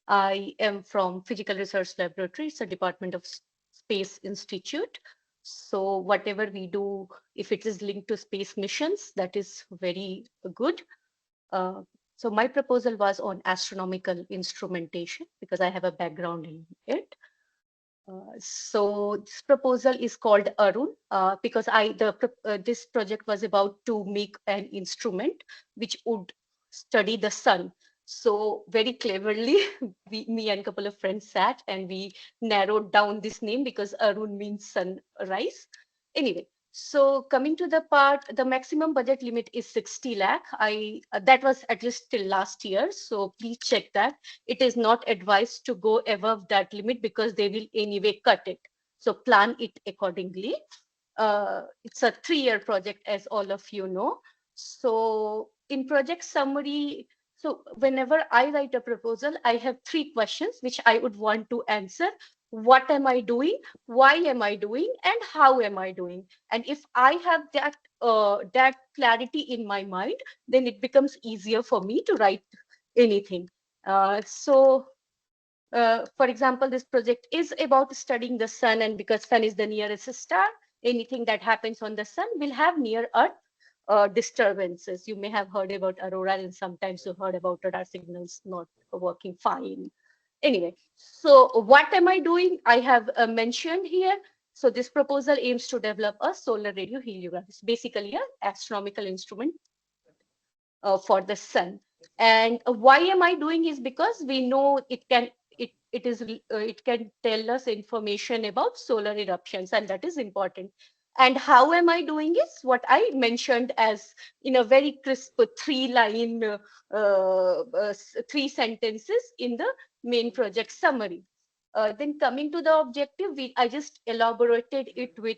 I am from Physical Research Laboratory. It's a Department of Space Institute. So whatever we do, if it is linked to space missions, that is very good. So my proposal was on astronomical instrumentation because I have a background in it. So this proposal is called Arun because this project was about to make an instrument which would study the sun. So very cleverly, me and a couple of friends sat and we narrowed down this name because Arun means sunrise. Anyway, so coming to the part, the maximum budget limit is 60 lakh. That was at least till last year. So please check that. It is not advised to go above that limit because they will anyway cut it. So plan it accordingly. It's a 3-year project, as all of you know. So in project summary, so whenever I write a proposal, I have 3 questions which I would want to answer. What am I doing? Why am I doing? And how am I doing? And if I have that clarity in my mind, then it becomes easier for me to write anything. For example, this project is about studying the sun, and because sun is the nearest star, anything that happens on the sun will have near Earth disturbances. You may have heard about aurora, and sometimes you heard about radar signals not working fine. Anyway, so what am I doing? I have mentioned here. So this proposal aims to develop a solar radio heliograph. It's basically an astronomical instrument for the sun. And why am I doing is because we know it can tell us information about solar eruptions, and that is important. And how am I doing is what I mentioned as in a very crisp 3-line, 3 sentences in the main project summary. Then coming to the objective, I just elaborated it with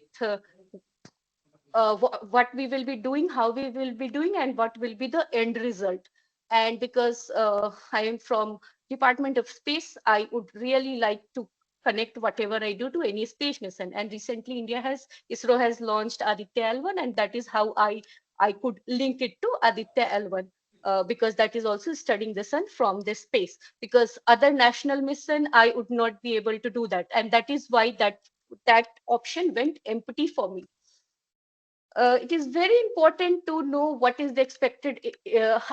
what we will be doing, how we will be doing, and what will be the end result. And because I am from Department of Space, I would really like to connect whatever I do to any space mission. And recently, ISRO has launched Aditya L1, and that is how I could link it to Aditya L1. because that is also studying the sun from the space. Because other national mission, I would not be able to do that, and that is why that option went empty for me. It is very important to know what is the expected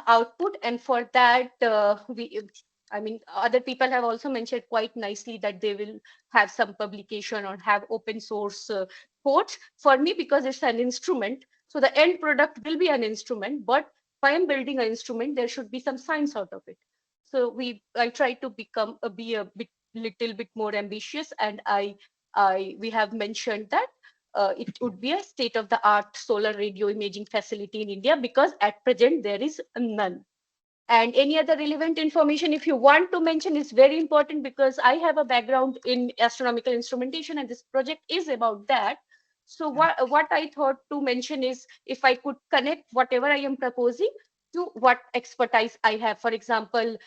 output, and for that I mean, other people have also mentioned quite nicely that they will have some publication or have open source codes. For me, because it's an instrument, so the end product will be an instrument, but if I am building an instrument, there should be some science out of it. So I try to be a little bit more ambitious, and we have mentioned that it would be a state-of-the-art solar radio imaging facility in India, because at present there is none. And any other relevant information, if you want to mention, is very important, because I have a background in astronomical instrumentation and this project is about that. So what I thought to mention is, if I could connect whatever I am proposing to what expertise I have. For example,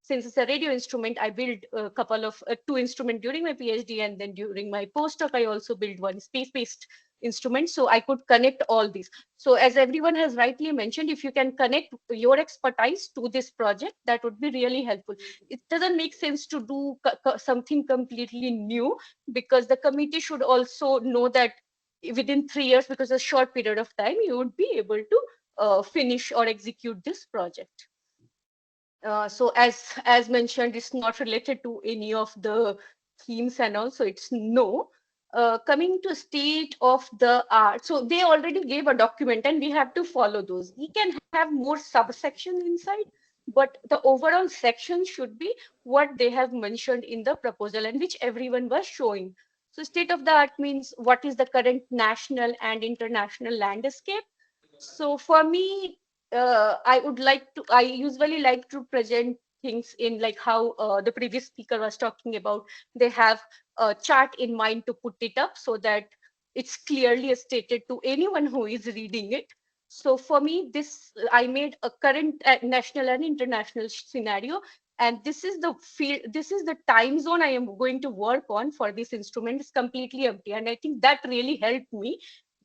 since it's a radio instrument, I built a couple of two instruments during my PhD, and then during my postdoc, I also built one space-based instrument. So I could connect all these. So as everyone has rightly mentioned, if you can connect your expertise to this project, that would be really helpful. It doesn't make sense to do something completely new, because the committee should also know that within 3 years, because a short period of time, you would be able to finish or execute this project. So as mentioned, it's not related to any of the themes, and also it's no. Coming to state of the art, so they already gave a document and we have to follow those. We can have more subsections inside, but the overall section should be what they have mentioned in the proposal, and which everyone was showing. So state of the art means what is the current national and international landscape. So for me, I usually like to present things in like how the previous speaker was talking about. They have a chart in mind to put it up so that it's clearly stated to anyone who is reading it. So for me, I made a current national and international scenario, and this is the field, this is the time zone I am going to work on for this instrument. It's completely empty, and I think that really helped me,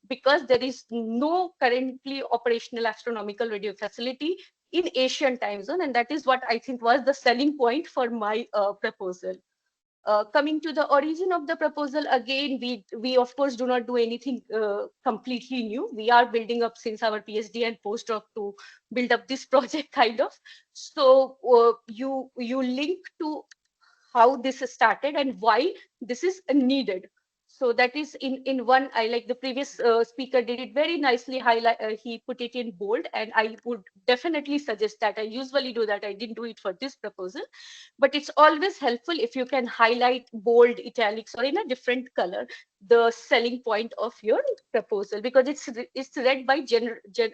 because there is no currently operational astronomical radio facility in Asian time zone, and that is what I think was the selling point for my proposal. Coming to the origin of the proposal, again, we of course do not do anything completely new. We are building up since our PhD and postdoc to build up this project kind of. So you link to how this started and why this is needed. So that is in one. I like the previous speaker did it very nicely. Highlight he put it in bold, and I would definitely suggest that. I usually do that. I didn't do it for this proposal, but it's always helpful if you can highlight, bold, italics, or in a different color the selling point of your proposal, because it's read by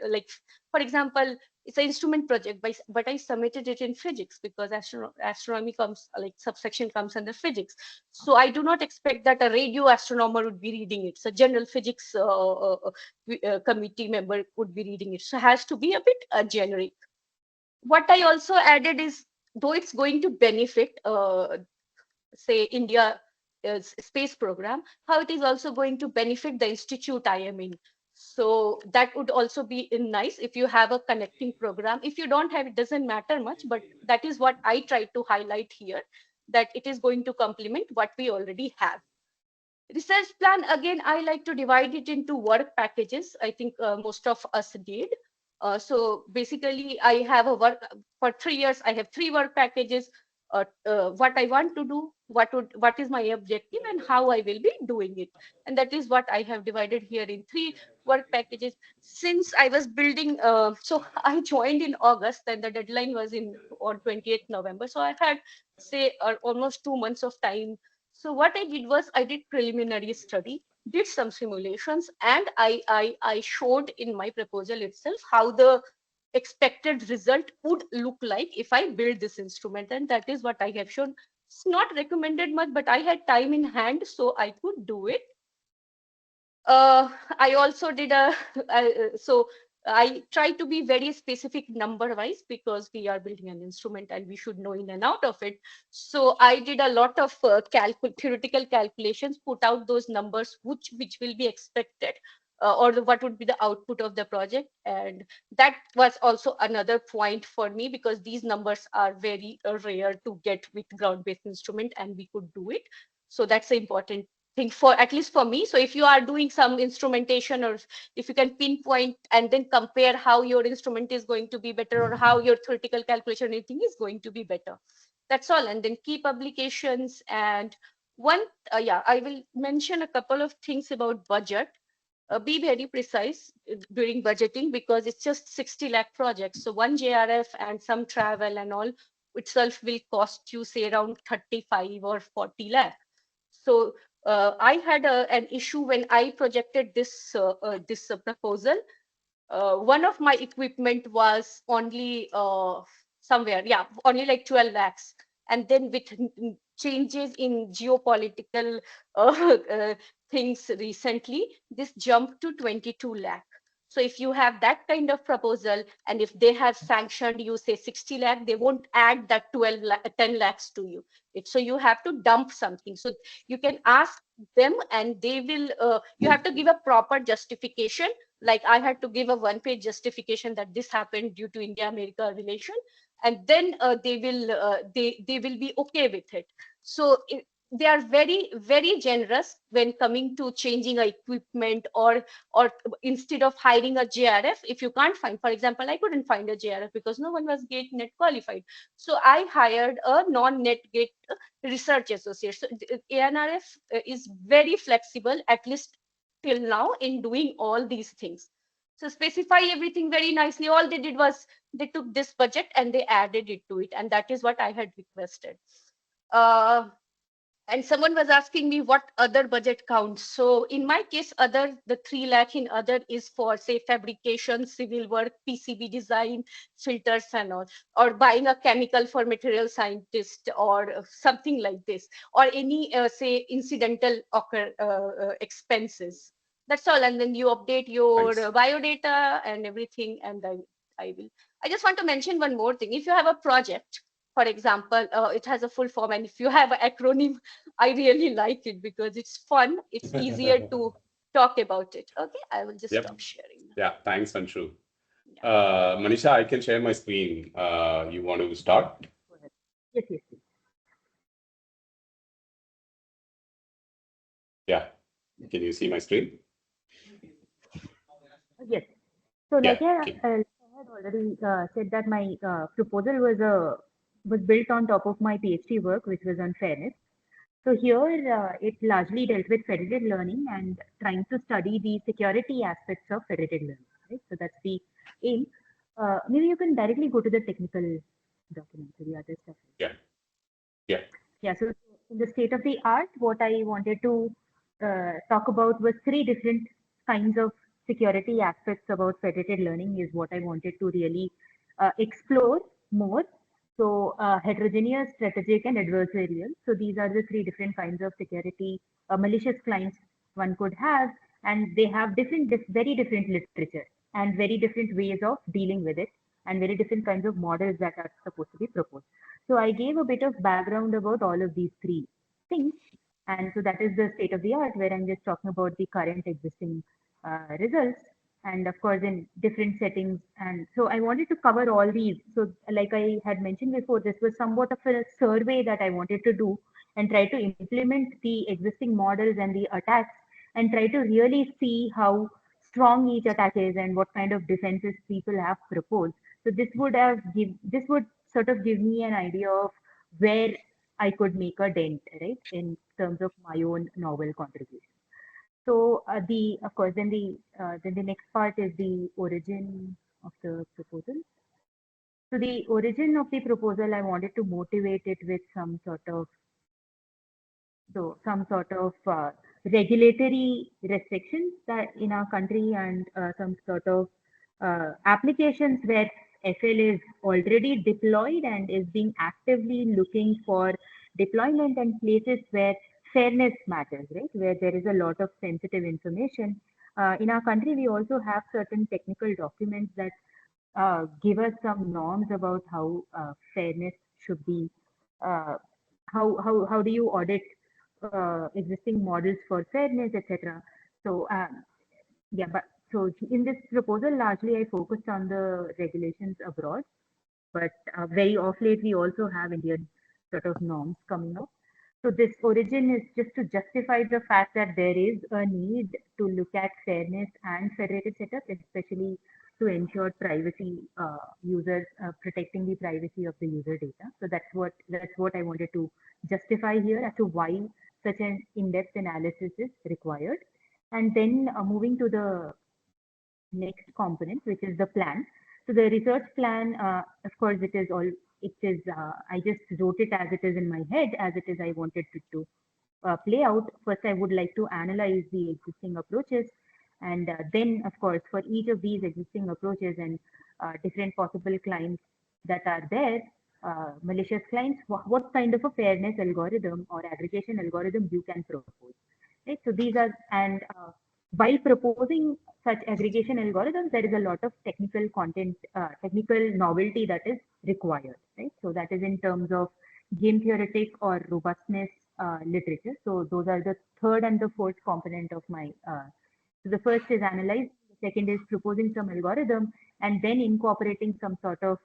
like, for example, it's an instrument project, but I submitted it in physics, because astronomy comes, like subsection comes under physics. So I do not expect that a radio astronomer would be reading it. So general physics committee member would be reading it. So it has to be a bit generic. What I also added is, though it's going to benefit, say, India space program, how it is also going to benefit the institute I am in. So that would also be nice if you have a connecting program. If you don't have, it doesn't matter much, but that is what I try to highlight here, that it is going to complement what we already have. Research plan, again, I like to divide it into work packages. I think most of us did. So basically, I have a work for 3 years. I have 3 work packages. What I want to do, what is my objective, and how I will be doing it. And that is what I have divided here in 3 work packages. Since I was building, so I joined in August, and the deadline was on 28th November. So I had, say, almost 2 months of time. So what I did was, I did preliminary study, did some simulations, and I showed in my proposal itself how the expected result would look like if I build this instrument. And that is what I have shown. It's not recommended much, but I had time in hand, so I could do it. I also did so I try to be very specific number wise, because we are building an instrument and we should know in and out of it. So I did a lot of theoretical calculations, put out those numbers which will be expected or what would be the output of the project. And that was also another point for me, because these numbers are very rare to get with ground-based instrument, and we could do it. So that's the important thing, for at least for me. So if you are doing some instrumentation, or if you can pinpoint and then compare how your instrument is going to be better, or how your theoretical calculation anything is going to be better, that's all. And then key publications. And one yeah, I will mention a couple of things about budget. Be very precise during budgeting, because it's just 60 lakh projects. So one JRF and some travel and all itself will cost you say around 35 or 40 lakh. So I had an issue when I projected this proposal. One of my equipment was only somewhere, yeah, only like 12 lakhs. And then with changes in geopolitical uh, things recently, this jumped to 22 lakh. So if you have that kind of proposal, and if they have sanctioned you say 60 lakh, they won't add that 10 lakhs to you. So you have to dump something. So you can ask them, and they will, you have to give a proper justification. Like I had to give a one-page justification that this happened due to India-America relation, and then they will be okay with it. So they are very, very generous when coming to changing a equipment, or instead of hiring a JRF, if you can't find, for example, I couldn't find a JRF because no one was GATE net qualified. So I hired a non-net GATE research associate. So ANRF is very flexible, at least till now, in doing all these things. So specify everything very nicely. All they did was they took this budget and they added it to it, and that is what I had requested. And someone was asking me what other budget counts. So in my case, other, the 3 lakh in other is for say fabrication, civil work, PCB design, filters and all, or buying a chemical for material scientist, or something like this, or any say incidental expenses. That's all. And then you update your biodata and everything. And I just want to mention one more thing. If you have a project, for example, it has a full form, and if you have an acronym, I really like it because it's fun. It's easier to talk about it. Okay, I will just stop sharing. Yeah, thanks, Anshu. Manisha, I can share my screen. You want to start? Yes, yes, yes. Yeah. Can you see my screen? Yes. So like I had already said that my proposal was built on top of my PhD work, which was on fairness. So here it largely dealt with federated learning and trying to study the security aspects of federated learning. Right? So that's the aim. Maybe you can directly go to the technical document, the other stuff. Yeah. Yeah. Yeah. So in the state of the art, what I wanted to talk about was 3 different kinds of security aspects about federated learning is what I wanted to really explore more. So heterogeneous, strategic, and adversarial. So these are the 3 different kinds of security malicious clients one could have, and they have very different literature and very different ways of dealing with it, and very different kinds of models that are supposed to be proposed. So I gave a bit of background about all of these 3 things. And so that is the state of the art, where I'm just talking about the current existing results, and of course in different settings. And so I wanted to cover all these. So like I had mentioned before, this was somewhat of a survey that I wanted to do and try to implement the existing models and the attacks, and try to really see how strong each attack is and what kind of defenses people have proposed. So this would sort of give me an idea of where I could make a dent, right, in terms of my own novel contribution. So of course, then the next part is the origin of the proposal. So the origin of the proposal, I wanted to motivate it with some sort of regulatory restrictions that in our country, and some sort of applications where FL is already deployed and is being actively looking for deployment, and places where fairness matters, right? Where there is a lot of sensitive information. In our country, we also have certain technical documents that give us some norms about how fairness should be. Uh, how do you audit existing models for fairness, etc. So Yeah, but so in this proposal, largely I focused on the regulations abroad, but very off late we also have Indian sort of norms coming up. So this origin is just to justify the fact that there is a need to look at fairness and federated setup, especially to ensure privacy, users protecting the privacy of the user data. So that's what I wanted to justify here as to why such an in-depth analysis is required. And then moving to the next component, which is the plan. So the research plan, of course, I just wrote it as it is in my head, as it is I wanted it to play out. First, I would like to analyze the existing approaches. And then, of course, for each of these existing approaches and different possible clients that are there, malicious clients, what kind of a fairness algorithm or aggregation algorithm you can propose. Right? So these are, and while proposing such aggregation algorithms, there is a lot of technical content, technical novelty that is required. Right? So that is in terms of game theoretic or robustness literature. So those are the third and the fourth component of my. So the first is analyze, the second is proposing some algorithm, and then incorporating some sort of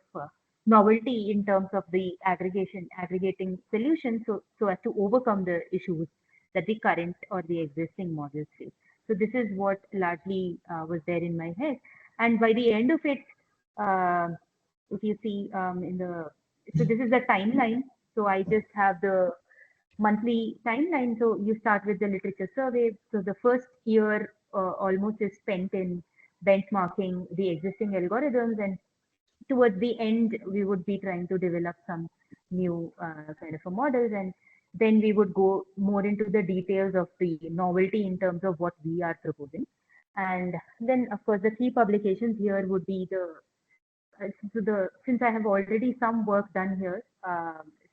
novelty in terms of the aggregating solution, so as to overcome the issues that the current or the existing models face. So this is what largely was there in my head, and by the end of it, uh, if you see so this is the timeline. So I just have the monthly timeline. So you start with the literature survey. So the first year almost is spent in benchmarking the existing algorithms, and towards the end, we would be trying to develop some new kind of a models, and then we would go more into the details of the novelty in terms of what we are proposing. And then, of course, the key publications here would be since I have already some work done here,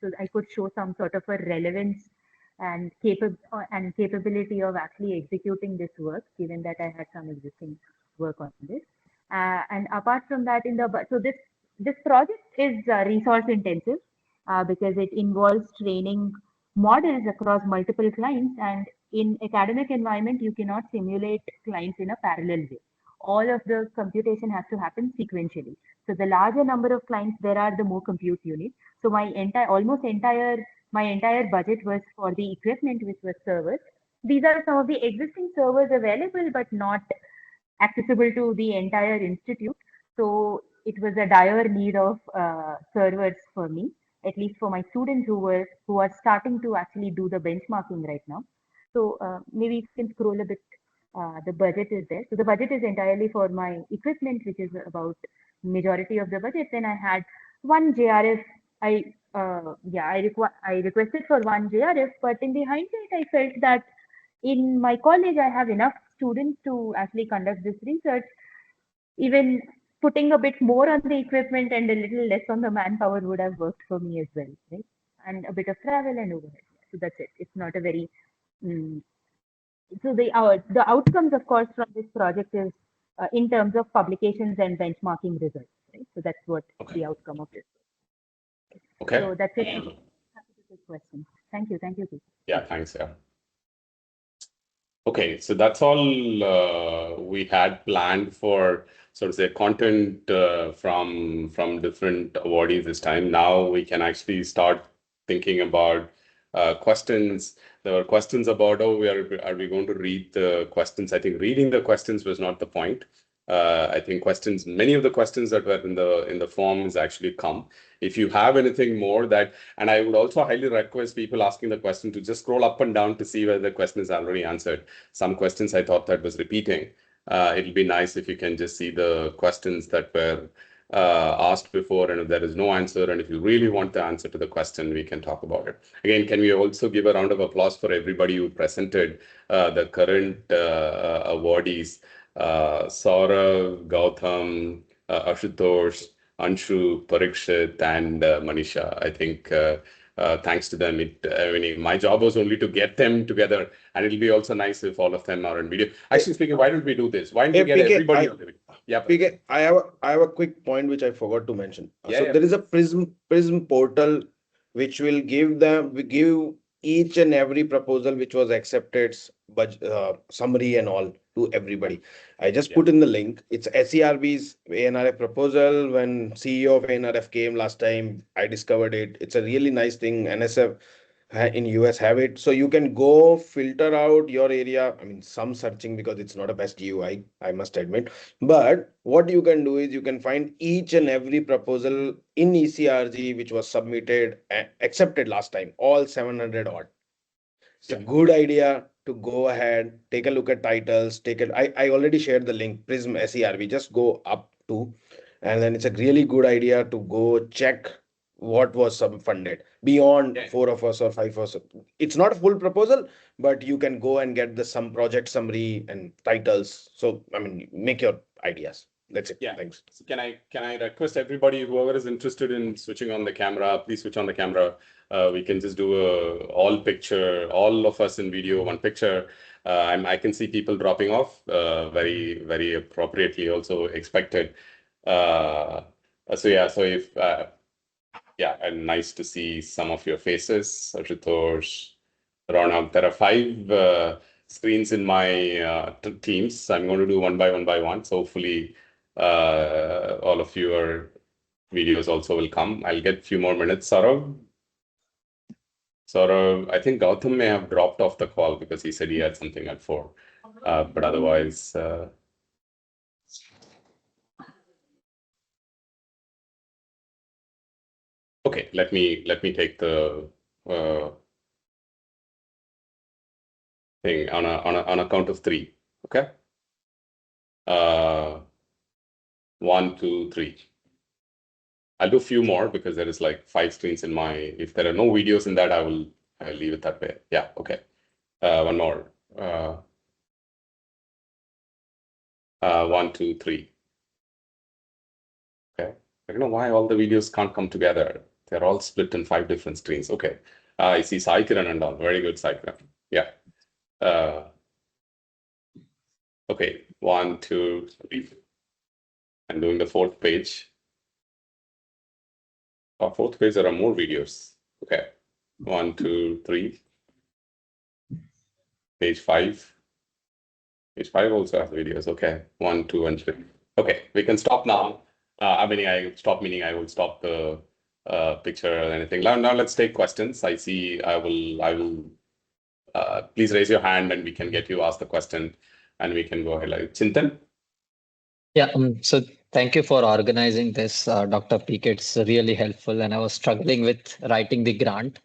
so I could show some sort of a relevance and capability of actually executing this work, given that I had some existing work on this. And apart from that, this project is resource intensive because it involves training models across multiple clients, and in academic environment, you cannot simulate clients in a parallel way. All of the computation has to happen sequentially. So the larger number of clients there are, the more compute you need. So my entire budget was for the equipment, which was servers. These are some of the existing servers available, but not accessible to the entire institute. So it was a dire need of servers for me, at least for my students who are starting to actually do the benchmarking right now. So maybe you can scroll a bit. The budget is there. So the budget is entirely for my equipment, which is about majority of the budget. Then I had one JRF. I requested for one JRF, but in the hindsight, I felt that in my college I have enough students to actually conduct this research. Even putting a bit more on the equipment and a little less on the manpower would have worked for me as well, right? And a bit of travel and overhead. So that's it. It's not a very so the outcomes, of course, from this project is in terms of publications and benchmarking results, right? So that's what the outcome of this. Okay. So that's it. Happy to take questions. Thank you. Thank you. Yeah, thanks. Yeah. Okay, so that's all we had planned for sort of say content from different awardees this time. Now we can actually start thinking about questions. There were questions about, are we going to read the questions? I think reading the questions was not the point. I think many of the questions that were in the forms actually come. If you have anything more and I would also highly request people asking the question to just scroll up and down to see whether the question is already answered. Some questions I thought that was repeating. It'll be nice if you can just see the questions that were asked before, and if there is no answer, and if you really want the answer to the question, we can talk about it. Again, can we also give a round of applause for everybody who presented the current awardees, Saurav, Gautam, Ashutosh, Anshu, Parikshit, and Manisha. I think thanks to them, my job was only to get them together, and it'll be also nice if all of them are on video. Actually speaking, why don't we do this? Why don't we get everybody on the video? Yeah, PK, I have a quick point which I forgot to mention. So there is a Prism portal which will give each and every proposal which was accepted, summary and all to everybody. I just put in the link. It's SERB's ANRF proposal. When CEO of ANRF came last time, I discovered it. It's a really nice thing. NSF in US have it. So you can go filter out your area. I mean, some searching because it's not a best GUI, I must admit. But what you can do is you can find each and every proposal in ECRG which was submitted, accepted last time, all 700 odd. It's a good idea to go ahead, take a look at titles, I already shared the link, Prism SERV, just go up to, and then it's a really good idea to go check what was funded beyond 4 of us or 5 of us. It's not a full proposal, but you can go and get the some project summary and titles. So, I mean, make your ideas. That's it. Yeah. Thanks. So can I request everybody, whoever is interested in switching on the camera, please switch on the camera. We can just do a all picture, all of us in video, one picture. I can see people dropping off very, very appropriately, also expected. So yeah, so if yeah, and nice to see some of your faces, Ritosh, Ronak. There are 5 screens in my Teams. I'm going to do one by one. So hopefully all of your videos also will come. I'll get a few more minutes. Saurav, I think Gautam may have dropped off the call because he said he had something at 4. But otherwise, okay, let me take the thing on a count of 3. Okay. 1, 2, 3. I'll do a few more because there is like 5 screens in my. If there are no videos in that, I'll leave it that way. Yeah. Okay. One more. 1, 2, 3. Okay. I don't know why all the videos can't come together. They're all split in 5 different screens. Okay. I see Sai Kiran and all. Very good, Sai Kiran. Yeah. Okay. 1, 2, 3. I'm doing the 4th page. On 4th page, there are more videos. Okay. 1, 2, 3. Page 5. Page 5 also has videos. Okay. 1, 2, and 3. Okay. We can stop now. I will stop the picture or anything. Now let's take questions. I see. I will. Please raise your hand and we can get you ask the question, and we can go ahead. Like Chintan. Yeah. So thank you for organizing this, Dr. Peak. It's really helpful, and I was struggling with writing the grant.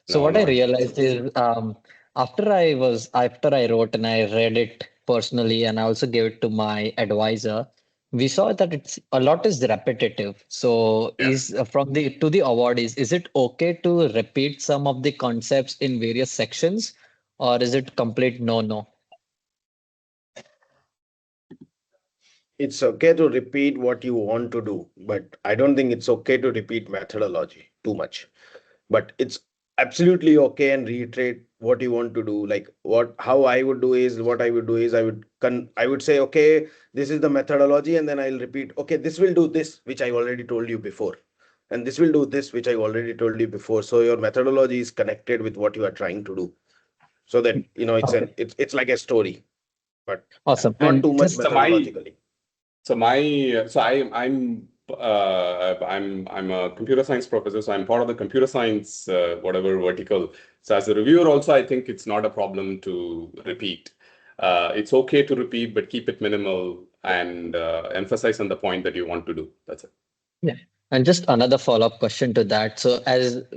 So what I realized is after I wrote and I read it personally, and I also gave it to my advisor, we saw that it's a lot is repetitive. So is from the to the awardees, is it okay to repeat some of the concepts in various sections, or is it complete no? It's okay to repeat what you want to do, but I don't think it's okay to repeat methodology too much. But it's absolutely okay and reiterate what you want to do. Like how I would do is I would say, okay, this is the methodology, and then I'll repeat, okay, this will do this, which I already told you before. And this will do this, which I already told you before. So your methodology is connected with what you are trying to do. So that it's like a story, but awesome. Not too much methodologically. I'm a computer science professor, so I'm part of the computer science whatever vertical. So as a reviewer, also I think it's not a problem to repeat. It's okay to repeat, but keep it minimal and emphasize on the point that you want to do. That's it. Yeah. And just another follow-up question to that. So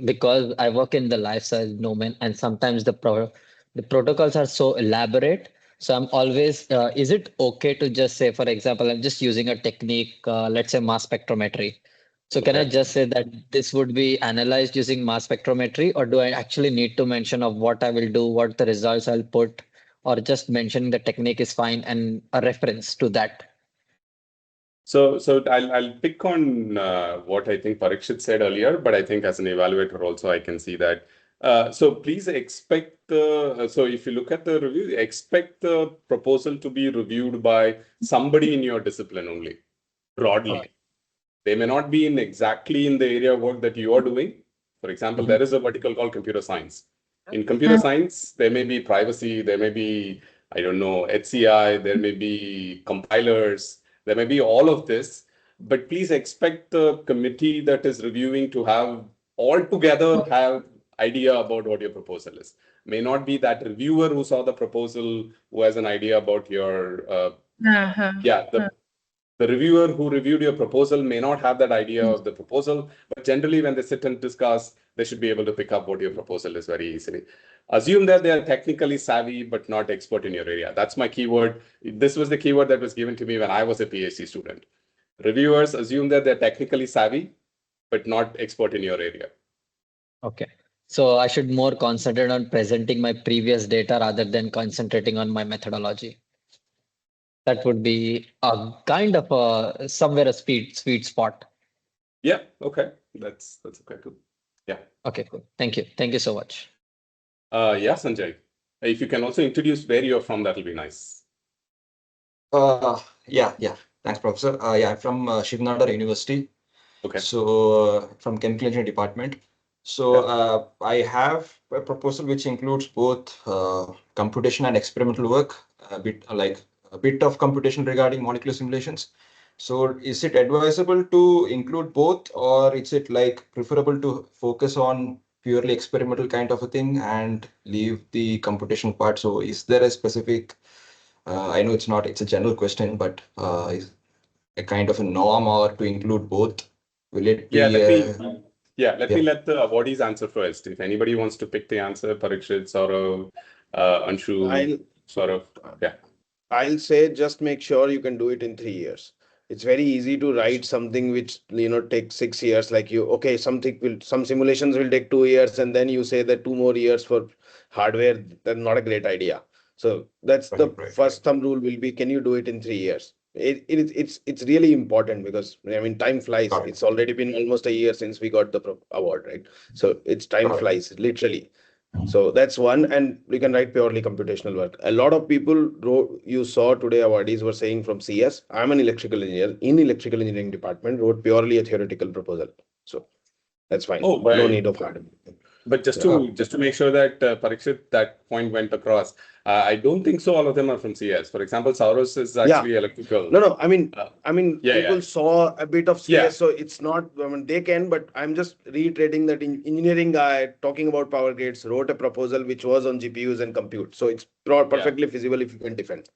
because I work in the life science domain, and sometimes the protocols are so elaborate. So I'm always, is it okay to just say, for example, I'm just using a technique, let's say mass spectrometry. So can I just say that this would be analyzed using mass spectrometry, or do I actually need to mention of what I will do, what the results I'll put, or just mentioning the technique is fine and a reference to that? So I'll pick on what I think Parikshit said earlier, but I think as an evaluator also I can see that. So please expect so if you look at the review, expect the proposal to be reviewed by somebody in your discipline only, broadly. They may not be exactly in the area of work that you are doing. For example, there is a vertical called computer science. In computer science, there may be privacy, there may be, I don't know, HCI, there may be compilers, there may be all of this, but please expect the committee that is reviewing to have altogether have idea about what your proposal is. May not be that reviewer who saw the proposal who has an idea about your, the reviewer who reviewed your proposal may not have that idea of the proposal, but generally when they sit and discuss, they should be able to pick up what your proposal is very easily. Assume that they are technically savvy, but not expert in your area. That's my keyword. This was the keyword that was given to me when I was a PhD student. Reviewers assume that they're technically savvy, but not expert in your area. Okay. So I should more concentrate on presenting my previous data rather than concentrating on my methodology. That would be a kind of a somewhere a sweet spot. Yeah. Okay. That's okay too. Yeah. Okay. Cool. Thank you. Thank you so much. Yeah, Sanjay. If you can also introduce where you're from, that'll be nice. Yeah. Thanks, Professor. Yeah, I'm from Shivnadar University. Okay. So from Chemical Engineering Department. So I have a proposal which includes both computation and experimental work, a bit of computation regarding molecular simulations. So is it advisable to include both, or is it like preferable to focus on purely experimental kind of a thing and leave the computation part? So is there a specific, I know it's a general question, but is a kind of a norm or to include both? Will it be? Let me let the awardees answer first. If anybody wants to pick the answer, Parikshit, Saurav, Anshu, Saurav. Yeah. I'll say just make sure you can do it in 3 years. It's very easy to write something which takes 6 years. Like some simulations will take 2 years, and then you say that 2 more years for hardware. That's not a great idea. So that's the first thumb rule will be, can you do it in 3 years? It's really important because time flies. It's already been almost a year since we got the award, right? So time flies literally. So that's one, and we can write purely computational work. A lot of people you saw today awardees were saying from CS. I'm an electrical engineer in electrical engineering department, wrote purely a theoretical proposal. So that's fine. Oh, but no need of hardware. But just to make sure that Parikshit, that point went across, I don't think so. All of them are from CS. For example, Saurus is actually electrical. No. People saw a bit of CS, so it's not. They can, but I'm just reiterating that engineering guy talking about power grids wrote a proposal which was on GPUs and compute. So it's perfectly feasible if you can defend.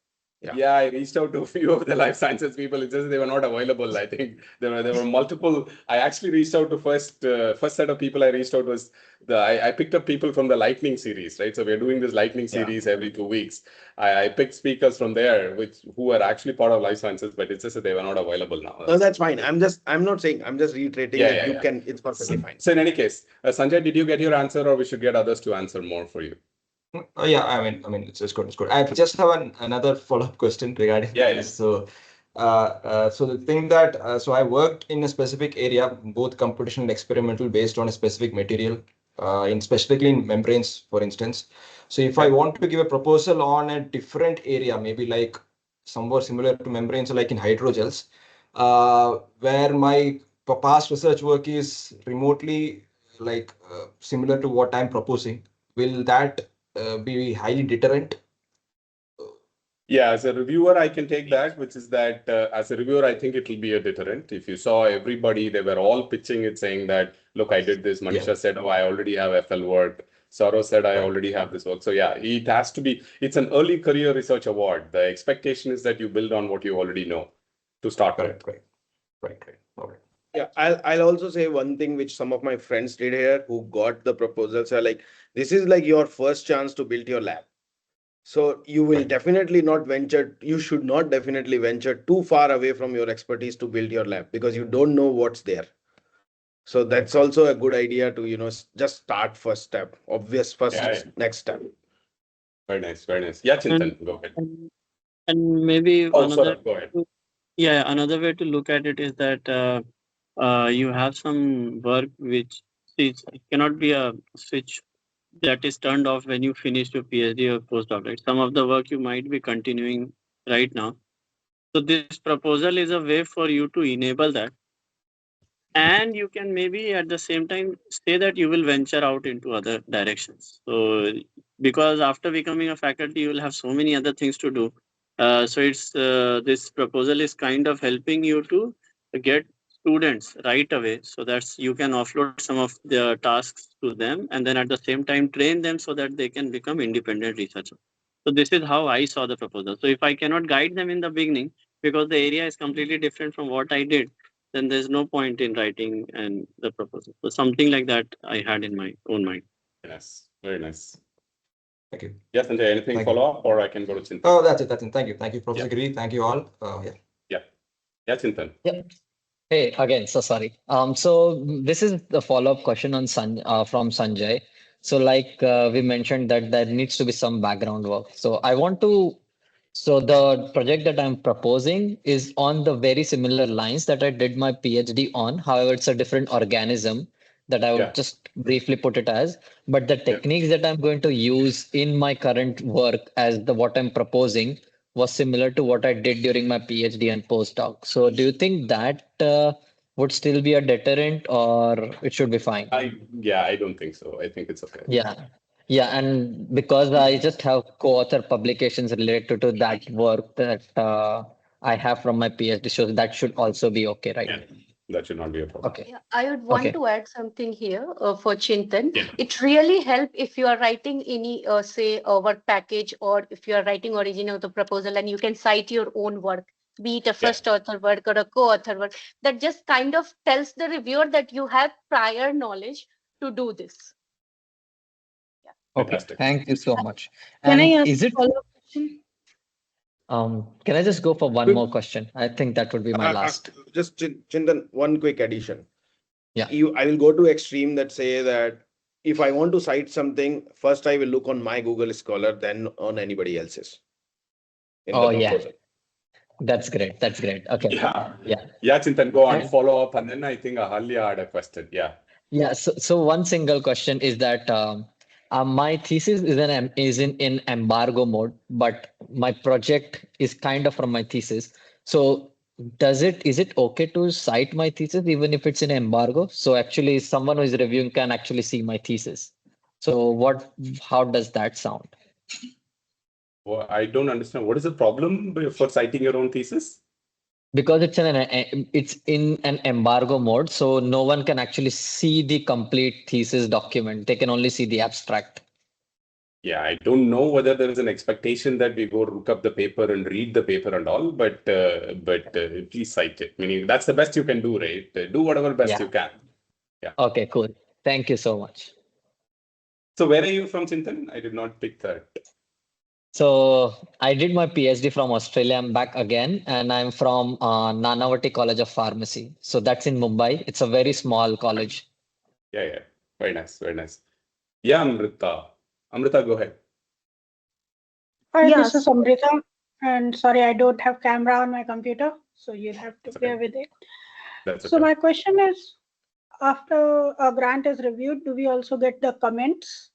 Yeah, I reached out to a few of the life sciences people. It's just they were not available. I think there were multiple. I actually reached out to first set of people I reached out was I picked up people from the Lightning series, right? So we're doing this Lightning series every 2 weeks. I picked speakers from there, who are actually part of life sciences, but it's just that they were not available now. No, that's fine. I'm not saying. I'm just reiterating that you can. It's perfectly fine. So in any case, Sanjay, did you get your answer, or we should get others to answer more for you? It's good. I just have another follow-up question regarding this. So, so the thing that so I worked in a specific area, both computational and experimental, based on a specific material, specifically in membranes, for instance. So, if I want to give a proposal on a different area, maybe like somewhat similar to membranes, like in hydrogels, where my past research work is remotely similar to what I'm proposing, will that be highly deterrent? Yeah, as a reviewer, I can take that, which is that as a reviewer, I think it will be a deterrent. If you saw everybody, they were all pitching it saying that, look, I did this. Manisha said, oh, I already have FL work. Saurav said, I already have this work. So yeah, it has to be, it's an early career research award. The expectation is that you build on what you already know to start with. Right. Okay. Yeah, I'll also say one thing which some of my friends did here who got the proposals are like, this is like your first chance to build your lab. So you will definitely not venture, you should not definitely venture too far away from your expertise to build your lab because you don't know what's there. So that's also a good idea to, just start first step, next step. Very nice. Yeah, Chintan, go ahead. And maybe another way to look at it is that you have some work which it cannot be a switch that is turned off when you finish your PhD or postdoc, right? Some of the work you might be continuing right now. So this proposal is a way for you to enable that. and you can maybe at the same time say that you will venture out into other directions. So because after becoming a faculty, you will have so many other things to do. So it's this proposal is kind of helping you to get students right away, so that you can offload some of the tasks to them, and then at the same time train them so that they can become independent researchers. So this is how I saw the proposal. So if I cannot guide them in the beginning because the area is completely different from what I did, then there's no point in writing and the proposal. So something like that I had in my own mind. Yes, very nice. Thank you. Yes, and anything follow up, or I can go to Chintan? Oh, that's it. That's it. Thank you. Thank you, Professor Giri. Thank you all. Yeah, Chintan. Yeah. Hey, again, so sorry. So this is the follow-up question on from Sanjay. So like we mentioned that there needs to be some background work. So I want to, so the project that I'm proposing is on the very similar lines that I did my PhD on. However, it's a different organism that I would just briefly put it as. But the techniques that I'm going to use in my current work as the what I'm proposing was similar to what I did during my PhD and postdoc. So do you think that would still be a deterrent or it should be fine? I don't think so. I think it's okay. Yeah, and because I just have co-author publications related to that work that I have from my PhD, so that should also be okay, right? Yeah, that should not be a problem. Okay. Yeah, I would want Okay. to add something here for Chintan. It really helps if you are writing any, say, a work package, or if you are writing origin of the proposal and you can cite your own work, be it a first author work or a co-author work, that just kind of tells the reviewer that you have prior knowledge to do this. Okay, thank you so much. Can And I ask is it? a follow-up question? Can I just go for one more question? I think that would be my last. Just Chintan, one quick addition. Yeah. I will go to extreme that say that if I want to cite something, first I will look on my Google Scholar, then on anybody else's. Oh, yeah. That's great. That's great. Okay. Yeah, Chintan, go on, follow up, and then I think Ahalya had a question. Yeah. So one single question is that my thesis is in embargo mode, but my project is kind of from my thesis. So is it okay to cite my thesis even if it's in embargo? So actually someone who is reviewing can actually see my thesis. So how does that sound? Well, I don't understand. What is the problem for citing your own thesis? Because it's in an embargo mode, so no one can actually see the complete thesis document. They can only see the abstract. Yeah, I don't know whether there is an expectation that we go look up the paper and read the paper and all, but please cite it. Meaning that's the best you can do, right? Do whatever best you can. Yeah. Okay, cool. Thank you so much. So where are you from, Chintan? I did not pick that. So I did my PhD from Australia. I'm back again, and I'm from Nanavati College of Pharmacy. So that's in Mumbai. It's a very small college. Yeah. Very nice. Very nice. Yeah, Amrita. Amrita, go ahead. Hi, this is Amrita. And sorry, I don't have camera on my computer, so you'll have to bear with it. That's so my question is, after a grant is reviewed, do we also get the comments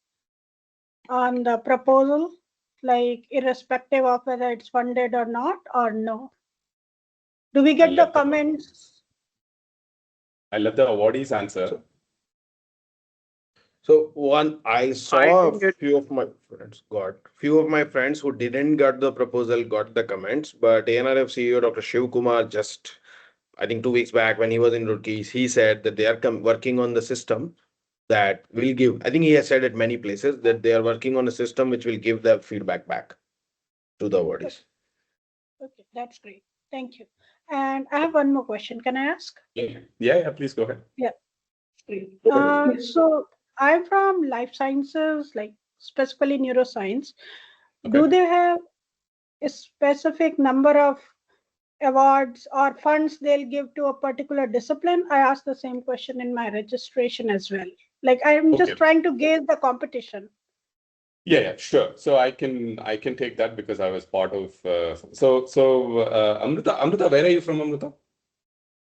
on the proposal, like irrespective of whether it's funded or not, or no? Do we get the comments? I love the awardees answer. So one, I saw a few of my friends who didn't get the proposal got the comments, but ANRF CEO Dr. Shiv Kumar just, I think 2 weeks back when he was in Roorkee, he said that they are working on the system that will give, I think he has said at many places that they are working on a system which will give the feedback back to the awardees. Okay, that's great. Thank you. And I have one more question. Can I ask? Yeah, please go ahead. Yeah. So I'm from life sciences, like specifically neuroscience. Do they have a specific number of awards or funds they'll give to a particular discipline? I asked the same question in my registration as well. Like I'm just trying to gauge the competition. Yeah, sure. So I can take that because I was part of. Amrita, where are you from, Amrita?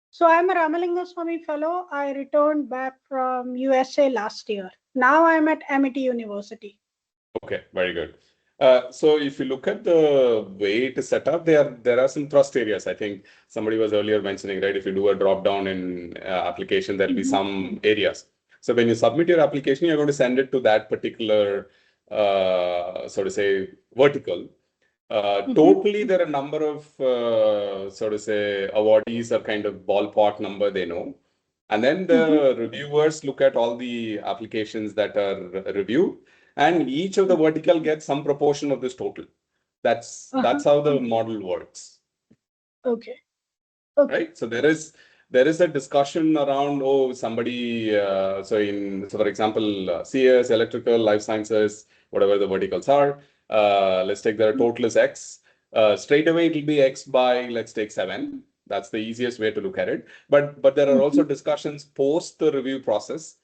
So I'm a Ramalinga Swami fellow. I returned back from USA last year. Now I'm at MIT University. Okay, very good. So if you look at the way it is set up, there are some trust areas. I think somebody was earlier mentioning, right? If you do a drop down in application, there'll be some areas. So when you submit your application, you're going to send it to that particular, so to say, vertical. Totally, there are a number of, so to say, awardees are kind of ballpark number they know. And then the reviewers look at all the applications that are reviewed, and each of the vertical gets some proportion of this total. That's how the model works. Okay. Right. So there is a discussion around, oh, somebody, so for example, CS, electrical, life sciences, whatever the verticals are, let's take their total is X. Straight away, it will be X by, let's take 7. That's the easiest way to look at it. But there are also discussions post the review process,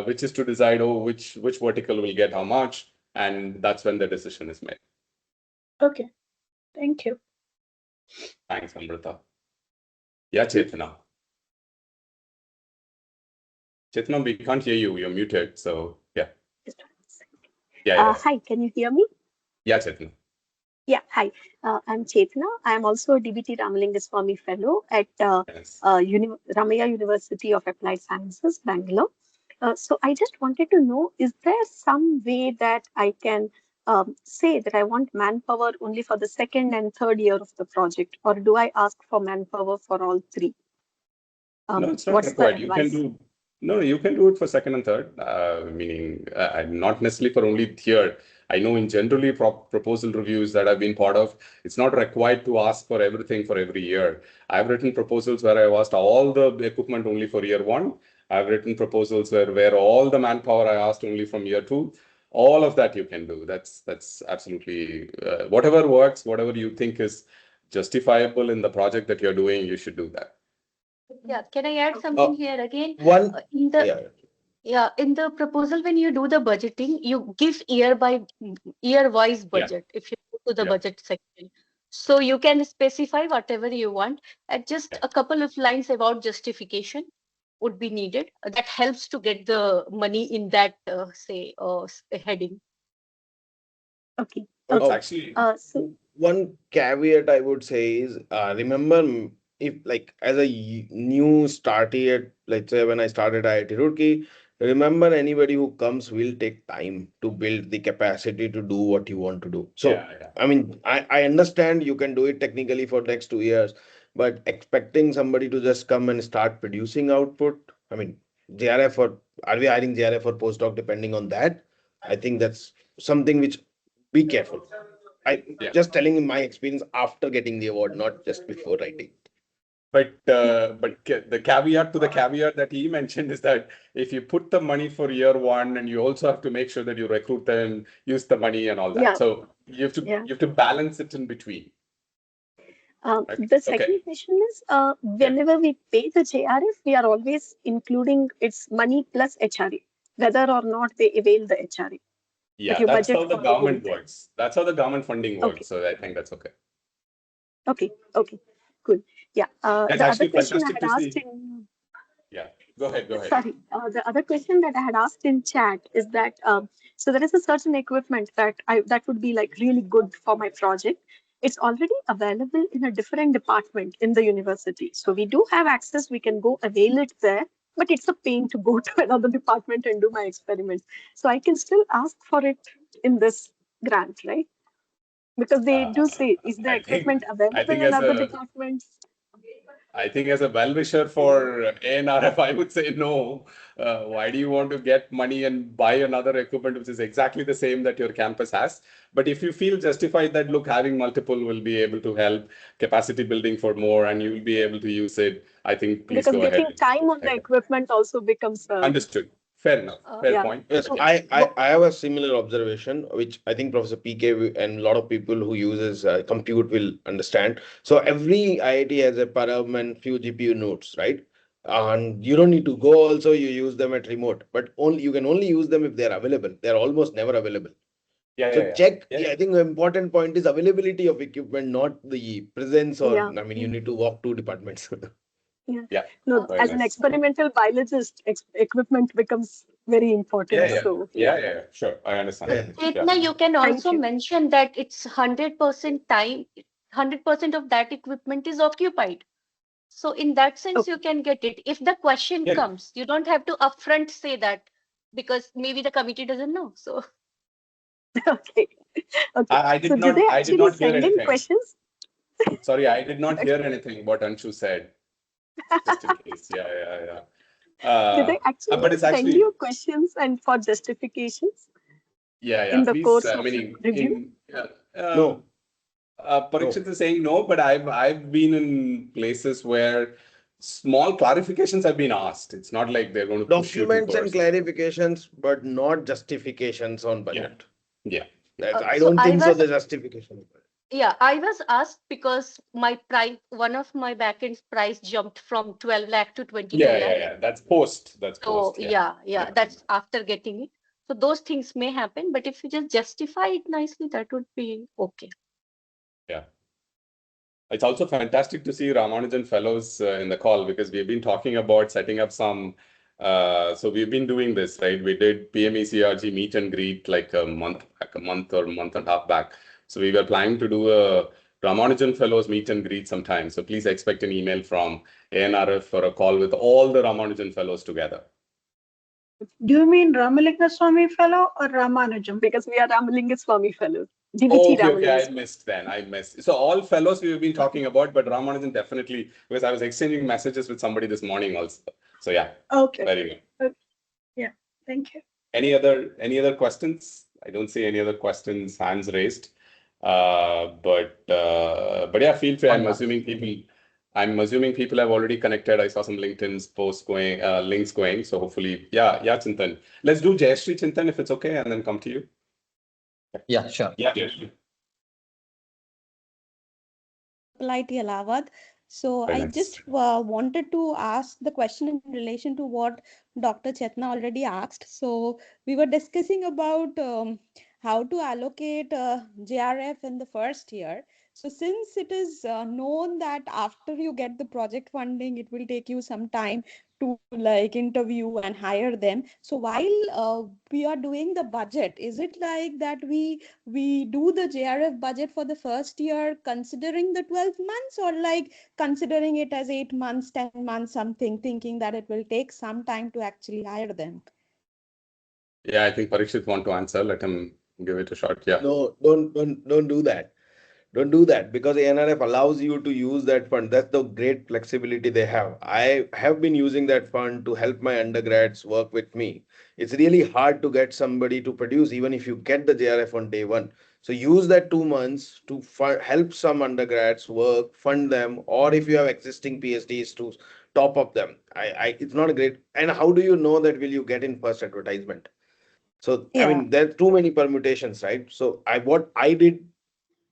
which is to decide, oh, which vertical will get how much, and that's when the decision is made. Okay. Thank you. Thanks, Amrita. Yeah, Chetna. Chetna, we can't hear you. You're muted. So, yeah. Yeah. Hi, can you hear me? Yeah, Chetna. Yeah, hi. I'm Chetna. I'm also a DBT Ramalingaswamy Fellow at Ramaya University of Applied Sciences, Bangalore. So I just wanted to know, is there some way that I can say that I want manpower only for the second and third year of the project, or do I ask for manpower for all three? No, it's not required. You can do it for second and third, meaning not necessarily for only third. I know in generally proposal reviews that I've been part of, it's not required to ask for everything for every year. I've written proposals where I've asked all the equipment only for year 1. I've written proposals where all the manpower I asked only from year 2. All of that you can do. That's absolutely whatever works, whatever you think is justifiable in the project that you're doing, you should do that. Yeah, can I add something here again? In the proposal, when you do the budgeting, you give year-wise budget if you go to the budget section. So you can specify whatever you want, and just a couple of lines about justification would be needed. That helps to get the money in that heading. Okay. Actually, one caveat I would say is remember, if like as a new starter at, let's say when I started IIT Roorkee, remember anybody who comes will take time to build the capacity to do what you want to do. So I mean, I understand you can do it technically for next 2 years, but expecting somebody to just come and start producing output, I mean, JRF or are we hiring JRF or postdoc depending on that? I think that's something which be careful. Just telling in my experience after getting the award, not just before writing. But the caveat to the caveat that he mentioned is that if you put the money for year 1 and you also have to make sure that you recruit them, use the money and all that. So you have to balance it in between. The second question is, whenever we pay the JRF, we are always including its money plus HRA, whether or not they avail the HRA. Yeah, that's how the government works. That's how the government funding works. So I think that's okay. Okay, cool. Yeah. The other question I had asked in... Yeah, go ahead. Sorry, the other question that I had asked in chat is that, so there is a certain equipment that would be like really good for my project. It's already available in a different department in the university. So we do have access, we can go avail it there, but it's a pain to go to another department and do my experiments. So I can still ask for it in this grant, right? Because they do say, is the equipment available in other departments? I think as a well-wisher for ANRF, I would say no. Why do you want to get money and buy another equipment which is exactly the same that your campus has? But if you feel justified that, look, having multiple will be able to help capacity building for more and you will be able to use it, I think please go ahead. Because getting time on the equipment also becomes... Understood. Fair enough. Fair point. Yes, I have a similar observation, which I think Professor PK and a lot of people who uses compute will understand. So every IIT has a param and few GPU nodes, right? And you don't need to go also, you use them at remote, but you can only use them if they're available. They're almost never available. Check. I think the important point is availability of equipment, not the presence or, I mean, you need to walk 2 departments. No, as an experimental biologist, equipment becomes very important. Yeah. So Sure. I understand. Chetna, you can Thank also you. mention that it's 100% time, 100% of that equipment is occupied. So in that sense, you can get it. If the question comes, you don't have to upfront say that because maybe the committee doesn't know. So Okay. I did So do not. they I did actually not hear send in anything. questions? Sorry, I did not hear anything what Anshu said. Just in case. Yeah. Do they actually But it's send actually you questions and for justifications in the Please. course I of mean, review? No. Parikshit is saying no, but I've been in places where small clarifications have been asked. It's not like they're going to push you to Documents and course. clarifications, but not justifications on budget. Yeah. I so don't I think so. was The justification. yeah, I was asked because my price, one of my backends price jumped from 12 lakh to 22 lakh. Yeah. That's post. That's So post. yeah, that's after getting it. So those things may happen, but if you just justify it nicely, that would be okay. Yeah. It's also fantastic to see Ramanujan fellows in the call because we've been talking about setting up some. So we've been doing this, right? We did PMECRG meet and greet like a month or month and a half back. So we were planning to do a Ramanujan fellows meet and greet sometime. So please expect an email from ANRF for a call with all the Ramanujan fellows together. Do you mean Ramalinga Swami Fellow or Ramanujam? Because we are Ramalinga Swami fellows. Oh, DVT okay. Ramalinga. I missed. So all fellows we've been talking about, but Ramanujan definitely, because I was exchanging messages with somebody this morning also. So yeah. Okay. Very good. Okay. Yeah. Thank you. Any other questions? I don't see any other questions, hands raised. But yeah, feel free. I'm assuming people have already connected. I saw some LinkedIn's posts going, links going. So hopefully, yeah, Chintan. Let's do Jayashree Chintan if it's okay, and then come to you. Yeah, sure. Yeah, Jayashree. Polity Allahabad. So Very I nice. just wanted to ask the question in relation to what Dr. Chetna already asked. So we were discussing about how to allocate JRF in the first year. So since it is known that after you get the project funding, it will take you some time to like interview and hire them. So while we are doing the budget, is it like that we do the JRF budget for the first year considering the 12 months, or like considering it as 8 months, 10 months, something, thinking that it will take some time to actually hire them? Yeah, I think Parikshit want to answer. Let him give it a shot. Yeah. No, don't do that. Don't do that because ANRF allows you to use that fund. That's the great flexibility they have. I have been using that fund to help my undergrads work with me. It's really hard to get somebody to produce, even if you get the JRF on day one. So use that 2 months to help some undergrads work, fund them, or if you have existing PhDs to top up them. It's not a great. And how do you know that will you get in first advertisement? So I Yeah. mean, there are too many permutations, right? So what I did,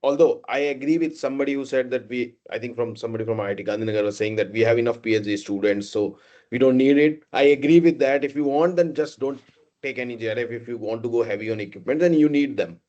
although I agree with somebody who said that I think from somebody from IIT Gandhinagar was saying that we have enough PhD students, so we don't need it. I agree with that. If you want, then just don't take any JRF. If you want to go heavy on equipment, then you need them.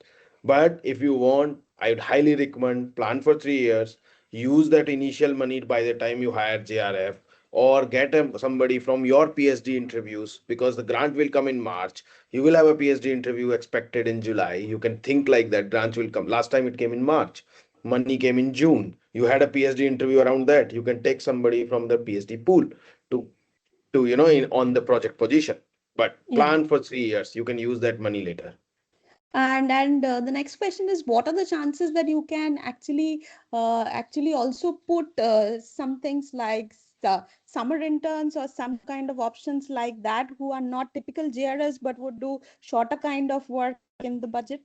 But if you want, I would highly recommend plan for 3 years, use that initial money by the time you hire JRF, or get somebody from your PhD interviews because the grant will come in March. You will have a PhD interview expected in July. You can think like that. Grants will come. Last time it came in March. Money came in June. You had a PhD interview around that. You can take somebody from the PhD pool to on the project position. But Yeah. plan for 3 years. You can use that money later. And the next question is, what are the chances that you can actually also put some things like summer interns or some kind of options like that who are not typical JRS but would do shorter kind of work in the budget?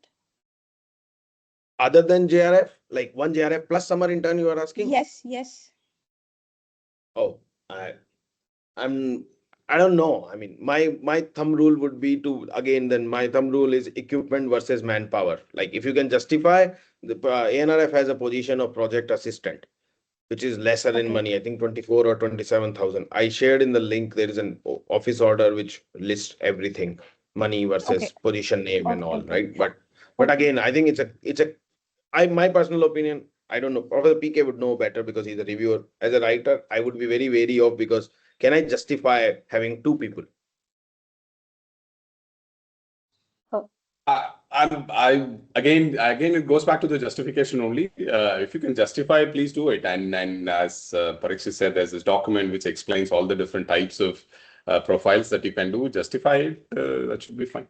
Other than JRF, like one JRF plus summer intern, you are asking? Yes. Oh, I don't know. I mean, my thumb rule would be to, again, then my thumb rule is equipment versus manpower. Like if you can justify, the ANRF has a position of project assistant, which is lesser in money. I think 24 or 27,000. I shared in the link. There is an office order which lists everything, money versus position name and all, right? But again, I think my personal opinion, I don't know. Professor PK would know better because he's a reviewer. As a writer, I would be very wary of, because can I justify having two people? Again, it goes back to the justification only. If you can justify, please do it. And as Parikshit said, there's this document which explains all the different types of profiles that you can do. Justify it. That should be fine.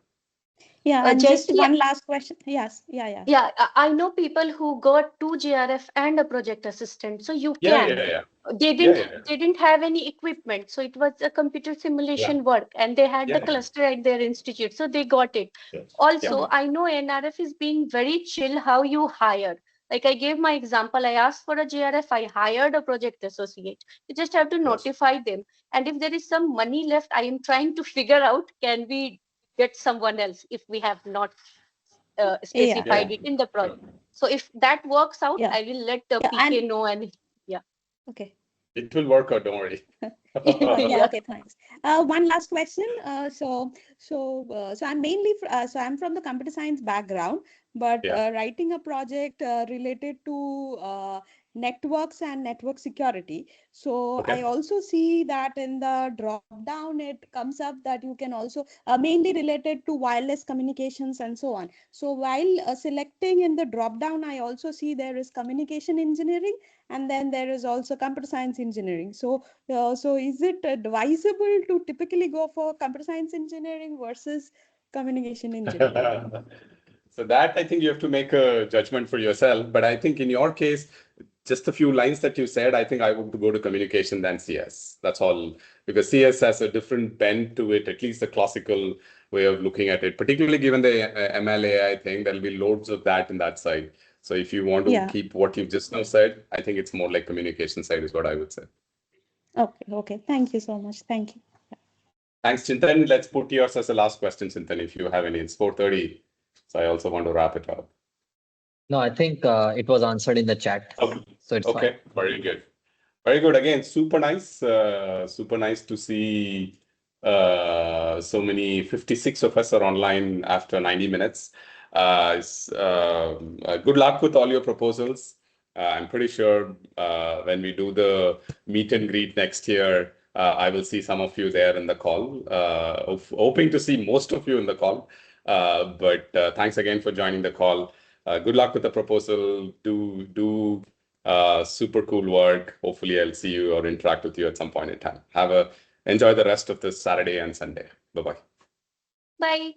Yeah, and just one last question. Yes, yeah. Yeah, I know people who got 2 JRF and a project assistant. So you can. Yeah. They didn't have any equipment, so it was a computer simulation work, and they had the cluster at their institute, so they got it. Also, I know ANRF is being very chill how you hire. Like I gave my example, I asked for a JRF, I hired a project associate. You just have to notify them, and if there is some money left, I am trying to figure out, can we get someone else if we have not specified it in the project. So if that works out, I will let the PK know, and okay. It will work out, don't worry. Okay, thanks. One last question. So I'm mainly I'm from the computer science background, but writing a project related to networks and network security. So I also see that in the drop down it comes up that you can also mainly related to wireless communications and so on. So while selecting in the drop down, I also see there is communication engineering, and then there is also computer science engineering. So is it advisable to typically go for computer science engineering versus communication engineering? So that I think you have to make a judgment for yourself. But I think in your case, just a few lines that you said, I think I would go to communication than CS. That's all. Because CS has a different bend to it, at least the classical way of looking at it. Particularly given the MLAI thing, there'll be loads of that in that side. So if you want to keep what you've just now said, I think it's more like communication side is what I would say. Okay. Thank you so much. Thank you. Thanks, Chintan. Let's put yours as the last question, Chintan, if you have any. It's 4:30. So I also want to wrap it up. No, I think it was answered in the chat. Okay. So it's fine. Very good. Very good. Again, super nice. Super nice to see so many 56 of us are online after 90 minutes. Good luck with all your proposals. I'm pretty sure when we do the meet and greet next year, I will see some of you there in the call. Hoping to see most of you in the call. But thanks again for joining the call. Good luck with the proposal. Do super cool work. Hopefully, I'll see you or interact with you at some point in time. Enjoy the rest of this Saturday and Sunday. Bye-bye. Bye.